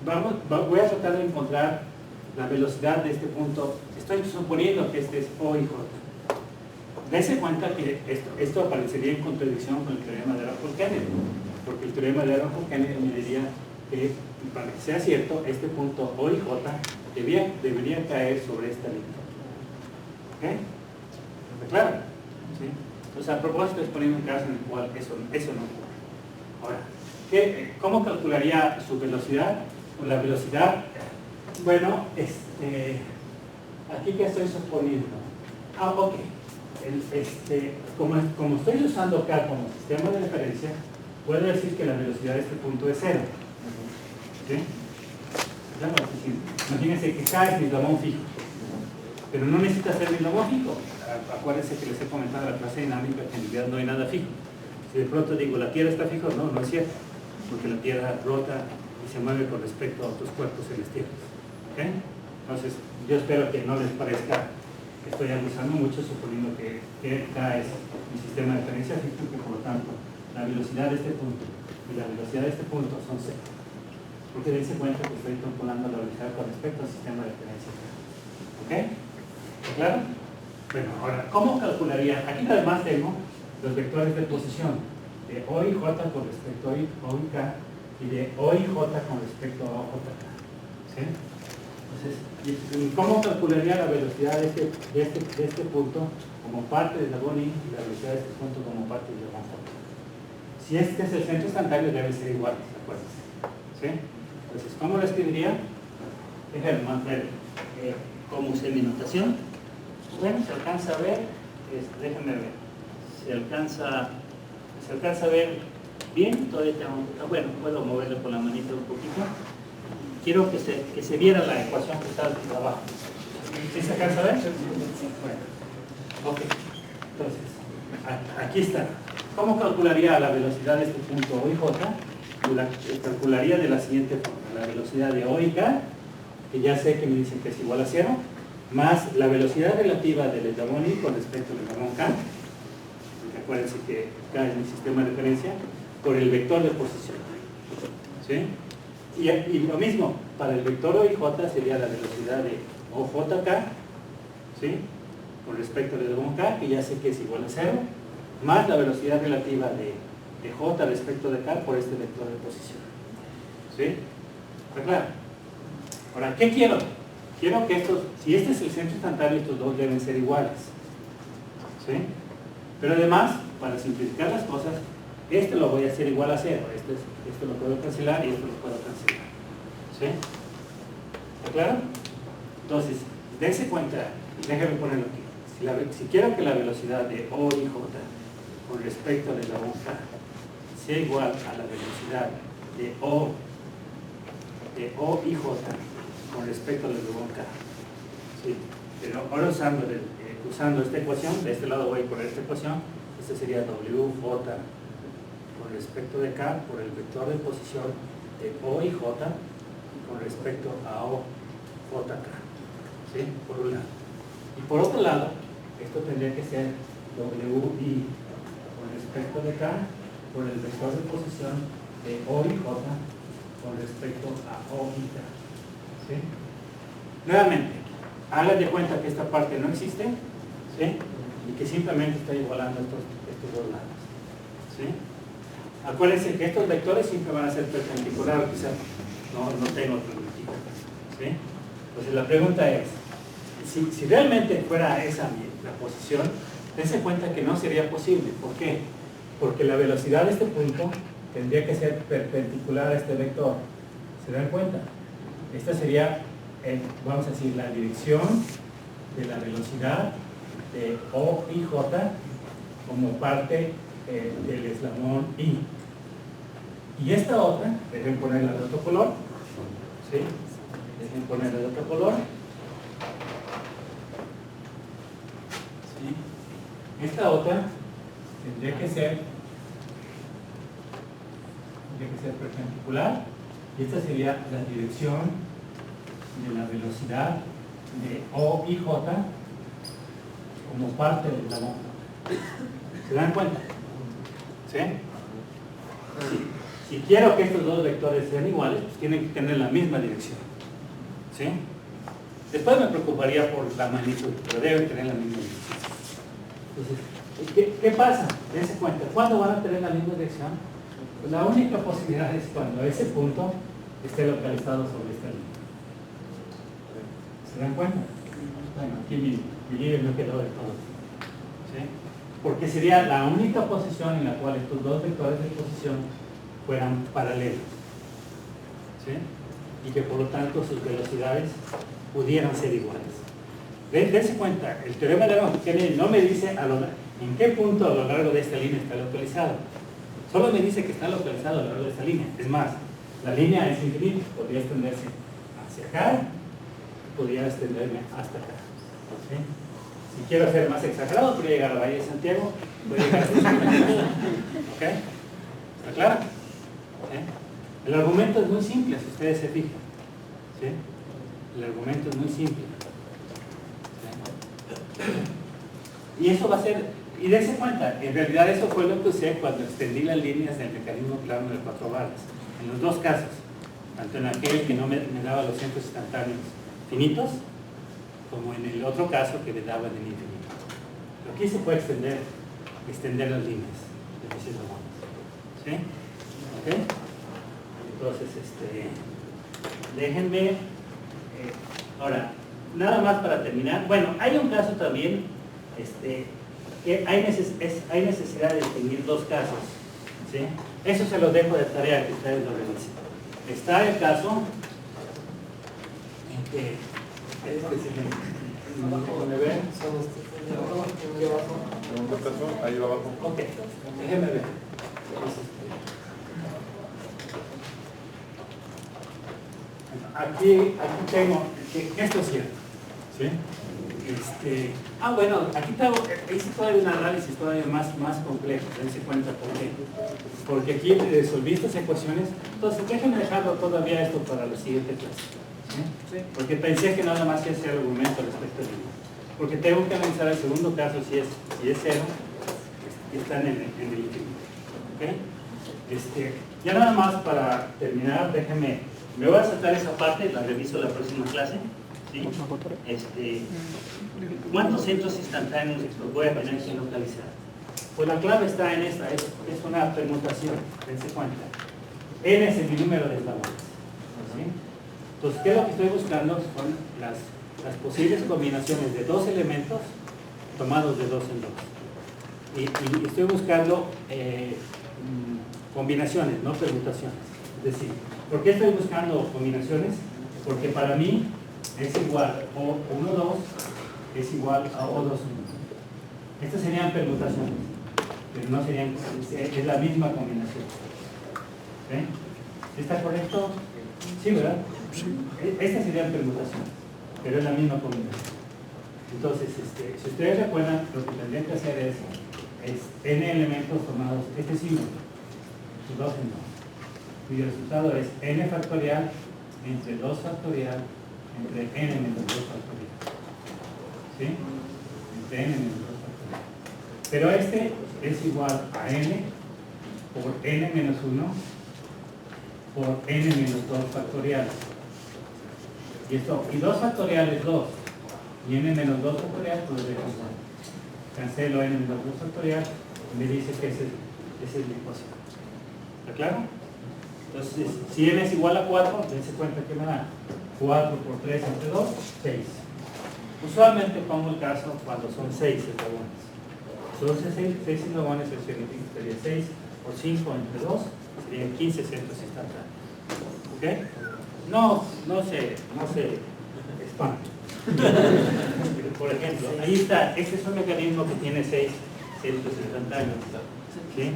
S1: voy a tratar de encontrar la velocidad de este punto. Estoy suponiendo que este es O y J. Dese cuenta que esto aparecería en contradicción con el teorema de Arnold-Kennedy, porque el teorema de Arnold-Kennedy me diría que para que sea cierto, este punto O y J debería caer sobre esta línea. ¿Ok? ¿Está claro? ¿Sí? Entonces, a propósito, estoy poniendo un caso en el cual eso no ocurre. Ahora, ¿cómo calcularía su velocidad? Pues la velocidad, bueno, aquí que estoy suponiendo. Ok. Como estoy usando K como sistema de referencia, puedo decir que la velocidad de este punto es 0. ¿Sí? Imagínense que K es mi eslabón fijo, pero no necesita ser mi eslabón fijo. Acuérdense que les he comentado en la clase dinámica que en realidad no hay nada fijo. Si de pronto digo la Tierra está fija, no es cierto, porque la Tierra rota y se mueve con respecto a otros cuerpos celestiales. ¿Ok? Entonces, yo espero que no les parezca que estoy abusando mucho suponiendo que K es mi sistema de referencia fijo, que por lo tanto la velocidad de este punto y la velocidad de este punto son 0. Porque dense cuenta que estoy calculando la velocidad con respecto al sistema de referencia. ¿Ok? ¿Está claro? Bueno, ahora, ¿cómo calcularía? Aquí además tengo los vectores de posición de O y J con respecto a O y K y de O y J con respecto a OJK. ¿Sí? Entonces, ¿cómo calcularía la velocidad de este punto como parte del eslabón I y la velocidad de este punto como parte del eslabón J? Si este es el centro instantáneo, deben ser iguales, ¿de acuerdo? ¿Sí? Entonces, ¿cómo lo escribiría? Déjenme ver cómo usé mi notación. Bueno, se alcanza a ver, déjenme ver, se alcanza a ver bien, todavía tengo, bueno, puedo moverlo con la manita un poquito. Quiero que se viera la ecuación que está aquí abajo. ¿Sí se alcanza a ver? Bueno, ok, entonces, aquí está. ¿Cómo calcularía la velocidad de este punto O y J? Calcularía de la siguiente forma: la velocidad de O y K, que ya sé que me dicen que es igual a 0, más la velocidad relativa del eslabón I con respecto al eslabón K, porque acuérdense que K es mi sistema de referencia, por el vector de posición. ¿Sí? Y lo mismo, para el vector O y J sería la velocidad de OJK, ¿sí? Con respecto al eslabón K, que ya sé que es igual a 0, más la velocidad relativa de J respecto de K por este vector de posición. ¿Sí? ¿Está claro? Ahora, ¿qué quiero? Quiero que si este es el centro instantáneo, estos dos deben ser iguales. ¿Sí? Pero además, para simplificar las cosas, este lo voy a hacer igual a 0. Este lo puedo cancelar y esto lo puedo cancelar. ¿Sí? ¿Está claro? Entonces, dense cuenta, déjenme ponerlo aquí. Si quiero que la velocidad de O y J con respecto al eslabón K sea igual a la velocidad de O y J con respecto al eslabón K. ¿Sí? Pero ahora usando esta ecuación, de este lado voy a poner esta ecuación, esta sería WJ con respecto de K por el vector de posición de O y J con respecto a OJK. ¿Sí? Por un lado. Y por otro lado, esto tendría que ser WI con respecto de K por el vector de posición de O y J con respecto a O y K. ¿Sí? Nuevamente, hagan de cuenta que esta parte no existe, ¿sí? y que simplemente está igualando estos dos lados. ¿Sí? Acuérdense que estos vectores siempre van a ser perpendiculares, quizás no tengo otro motivo. ¿Sí? Entonces la pregunta es, si realmente fuera esa la posición, dense cuenta que no sería posible. ¿Por qué? Porque la velocidad de este punto tendría que ser perpendicular a este vector. ¿Se dan cuenta? Esta sería, vamos a decir, la dirección de la velocidad de O y J como parte del eslabón I. Y esta otra, dejen ponerla de otro color. ¿Sí? Dejen ponerla de otro color. ¿Sí? Esta otra tendría que ser perpendicular, y esta sería la dirección de la velocidad de O y J como parte del eslabón. ¿Se dan cuenta? ¿Sí? Si quiero que estos dos vectores sean iguales, pues tienen que tener la misma dirección. ¿Sí? Después me preocuparía por la magnitud, pero deben tener la misma dirección. Entonces, ¿qué pasa? Dense cuenta, ¿cuándo van a tener la misma dirección? Pues la única posibilidad es cuando ese punto esté localizado sobre esta línea. ¿Se dan cuenta? Bueno, aquí mi líder no quedó de todo. ¿Sí? Porque sería la única posición en la cual estos dos vectores de posición fueran paralelos. ¿Sí? Y que por lo tanto sus velocidades pudieran ser iguales. Dense cuenta, el teorema de Kennedy no me dice en qué punto a lo largo de esta línea está localizado. Solo me dice que está localizado a lo largo de esta línea. Es más, la línea es infinita, podría extenderse hacia acá, podría extenderme hasta acá. ¿Sí? Si quiero ser más exagerado, podría llegar a Valle de Santiago, podría llegar a ¿ok? ¿Está claro? ¿Sí? El argumento es muy simple, si ustedes se fijan. ¿Sí? El argumento es muy simple. ¿Sí? Y eso va a ser, y dense cuenta, en realidad eso fue lo que usé cuando extendí las líneas del mecanismo plano de 4 varas. En los dos casos, tanto en aquel que no me daba los centros instantáneos finitos, como en el otro caso que me daba en el infinito. Pero aquí se puede extender las líneas de los eslabones. ¿Sí? ¿Ok? Entonces, déjenme, ahora, nada más para terminar. Bueno, hay un caso también, que hay necesidad de distinguir dos casos. ¿Sí? Eso se los dejo de tarea que ustedes lo revisen. Está el caso en que ¿me ven?
S4: Ahí abajo.
S1: Ok, déjenme ver. Aquí tengo que esto es cierto. ¿Sí? Bueno, aquí hice todavía un análisis todavía más complejo, dense cuenta por qué. Porque aquí resolví estas ecuaciones, entonces déjenme dejarlo todavía esto para la siguiente clase. ¿Sí? Porque pensé que nada más ese argumento respecto a mí. Porque tengo que analizar el segundo caso si es cero, que están en el infinito. ¿Okay? Ya nada más para terminar, déjenme, me voy a saltar esa parte, la reviso la próxima clase. ¿Sí? ¿Cuántos centros instantáneos voy a tener que localizar? Pues la clave está en esta, es una permutación, dense cuenta. N es el número de eslabones. ¿Sí? Entonces, ¿qué es lo que estoy buscando? Son las posibles combinaciones de dos elementos tomados de dos en dos. Y estoy buscando combinaciones, no permutaciones. Es decir, ¿por qué estoy buscando combinaciones? Porque para mí es igual O1,2 es igual a O2,1. Estas serían permutaciones, pero no serían, es la misma combinación. ¿Sí? ¿Está correcto? Sí, ¿verdad? Sí. Estas serían permutaciones, pero es la misma combinación. Entonces, si ustedes recuerdan, lo que tendrían que hacer es n elementos tomados, este símbolo, 2 en 2. Y el resultado es n factorial entre 2 factorial entre n menos 2 factorial. ¿Sí? Entre n menos 2 factorial. Pero este es igual a n por n menos 1 por n menos 2 factorial. Y 2 factorial es 2. Y n menos 2 factorial pues deja 1. cancelo n menos 2 factorial y me dice que ese es mi ecuación. ¿Está claro? Entonces, si n es igual a 4, dense cuenta que me da 4 por 3 entre 2, 6. Usualmente pongo el caso cuando son 6 eslabones. Si son 6 eslabones, eso significa que sería 6 por 5 entre 2, serían 15 centros instantáneos. ¿Ok? No se espante. Por ejemplo, ahí está, este es un mecanismo que tiene 6 centros instantáneos. ¿Sí?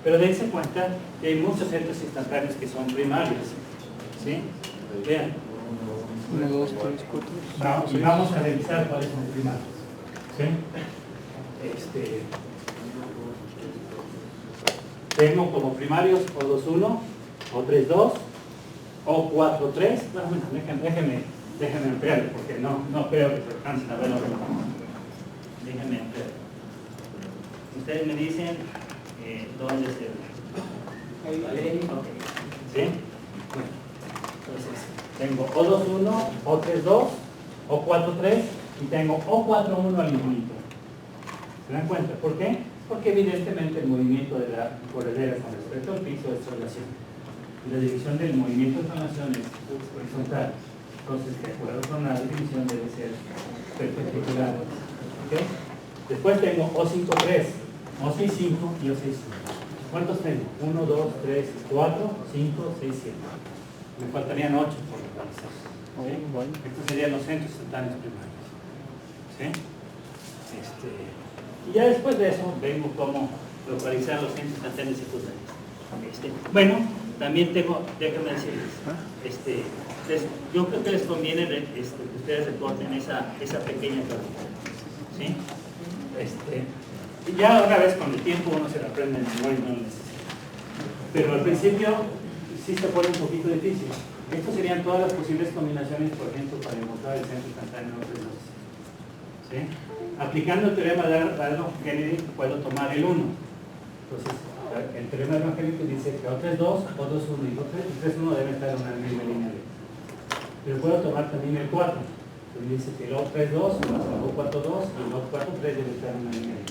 S1: Pero dense cuenta que hay muchos centros instantáneos que son primarios. ¿Sí? Vean.
S2: 1, 2, 3, 4.
S1: Y vamos a revisar cuáles son primarios. ¿Sí? Tengo como primarios O21, O32, O43. Bueno, déjenme ampliarlo porque no creo que se alcancen a verlo. Déjenme ampliarlo. Ustedes me dicen dónde se ve. ¿Vale? Okay. ¿Sí? Bueno, entonces tengo O21, O32, O43 y tengo O41 al infinito. ¿Se dan cuenta? ¿Por qué? Porque evidentemente el movimiento de la corredera con respecto al piso es traslación. Y la división del movimiento de traslación es horizontal. Entonces, de acuerdo con la definición, debe ser perpendicular. ¿Okay? Después tengo O53, O65 y O65. ¿Cuántos tengo? 1, 2, 3, 4, 5, 6, 7. Me faltarían 8 por localizar. ¿Sí? Estos serían los centros instantáneos primarios. ¿Sí? Y ya después de eso, vengo cómo localizar los centros instantáneos secundarios. Bueno, también tengo, déjenme decirles, yo creo que les conviene que ustedes recorten esa pequeña tabla. ¿Sí? Y ya una vez con el tiempo uno se la aprende en memoria y no lo necesita. Pero al principio sí se pone un poquito difícil. Estas serían todas las posibles combinaciones, por ejemplo, para demostrar el centro instantáneo de los. ¿Sí? Aplicando el teorema de Arnold-Kennedy puedo tomar el 1. Entonces, el teorema de Arnold-Kennedy dice que O32, O21 y O31 deben estar en una misma línea de. Pero puedo tomar también el 4. Entonces dice que el O32 más el O42 y el O43 deben estar en una línea de.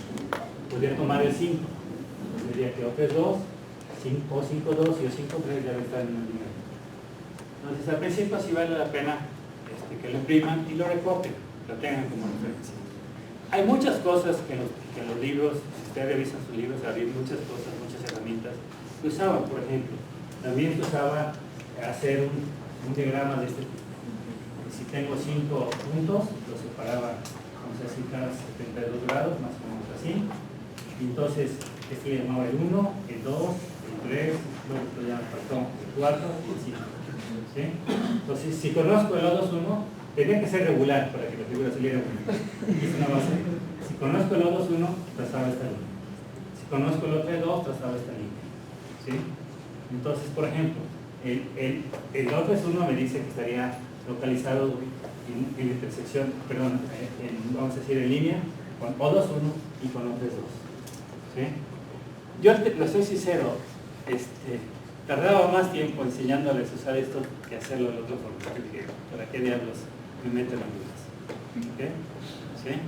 S1: Podría tomar el 5. Entonces diría que O32, O52 y O53 deben estar en una línea de. Entonces, al principio sí vale la pena que lo impriman y lo recorten, lo tengan como referencia. Hay muchas cosas que en los libros, si ustedes revisan sus libros, había muchas cosas, muchas herramientas que usaban. Por ejemplo, también se usaba hacer un diagrama de este tipo. Si tengo 5 puntos, los separaba, vamos a decir, cada 72 grados, más o menos así. Y entonces, este le llamaba el 1, el 2, el 3, luego ya me faltó el 4 y el 5. ¿Sí? Entonces, si conozco el O21, tenía que ser regular para que la figura saliera bonita. Es una base. Si conozco el O21, trazaba esta línea. Si conozco el O32, trazaba esta línea. ¿Sí? Entonces, por ejemplo, el O31 me dice que estaría localizado en intersección, perdón, vamos a decir en línea con O21 y con O32. ¿Sí? Yo, lo soy sincero, tardaba más tiempo enseñándoles a usar esto que hacerlo de otra forma. ¿Para qué diablos me meten en dudas? ¿Okay? ¿Sí?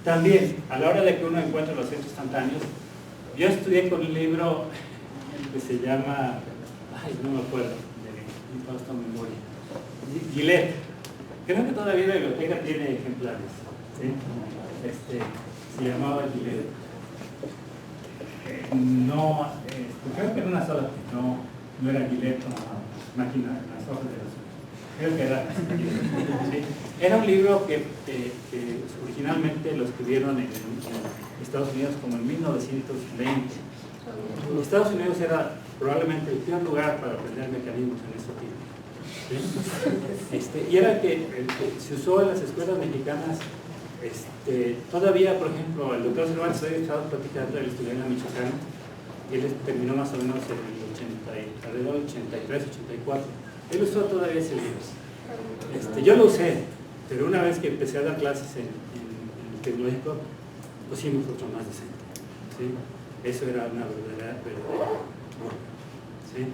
S1: También, a la hora de que uno encuentra los centros instantáneos, yo estudié con un libro que se llama, no me acuerdo, de falta memoria, Gillette. Creo que todavía la biblioteca tiene ejemplares. ¿Sí? Se llamaba Gillette. Creo que era una sola, no era Gillette como máquina, las hojas de las. Creo que era. ¿Sí? Era un libro que originalmente lo escribieron en Estados Unidos como en 1920. Estados Unidos era probablemente el peor lugar para aprender mecanismos en ese tipo. ¿Sí? Y era el que se usó en las escuelas mexicanas. Todavía, por ejemplo, el doctor Cervantes hoy estaba platicando, él estudió en la Michoacán y él terminó más o menos en el alrededor del 83, 84. Él usó todavía ese libro. Yo lo usé, pero una vez que empecé a dar clases en el tecnológico, pusimos otro más decente. ¿Sí? Eso era una verdadera ¿sí?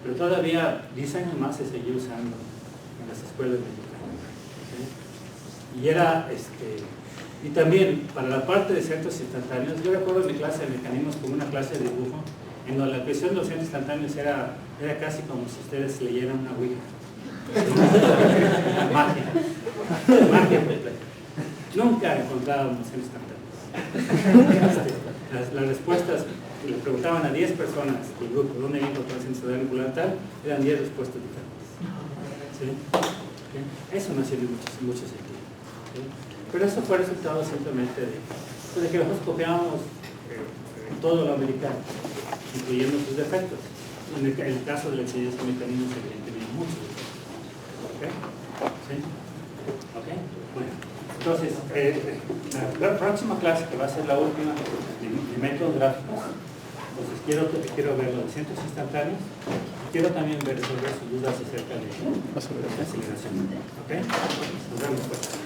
S1: Pero todavía 10 años más se seguía usando en las escuelas mexicanas. ¿Sí? Y era Y también, para la parte de centros instantáneos, yo recuerdo mi clase de mecanismos como una clase de dibujo, en donde la cuestión de los centros instantáneos era casi como si ustedes leyeran una ouija. Magia. Magia completa. Nunca encontrábamos centros instantáneos. Las respuestas, le preguntaban a 10 personas del grupo, ¿dónde hay encontrado centro instantáneo tal? Eran 10 respuestas diferentes. ¿Sí? ¿Sí? Eso no tiene mucho sentido. ¿Sí? Pero eso fue resultado simplemente de que nosotros copiábamos todo lo americano, incluyendo sus defectos. En el caso de la enseñanza de mecanismos, evidentemente, muchos defectos. ¿Ok? ¿Sí? ¿Ok? Bueno, entonces, la próxima clase, que va a ser la última de métodos gráficos, entonces quiero ver los centros instantáneos, quiero también resolver sus dudas acerca de la aceleración. ¿Ok? Nos vemos pues.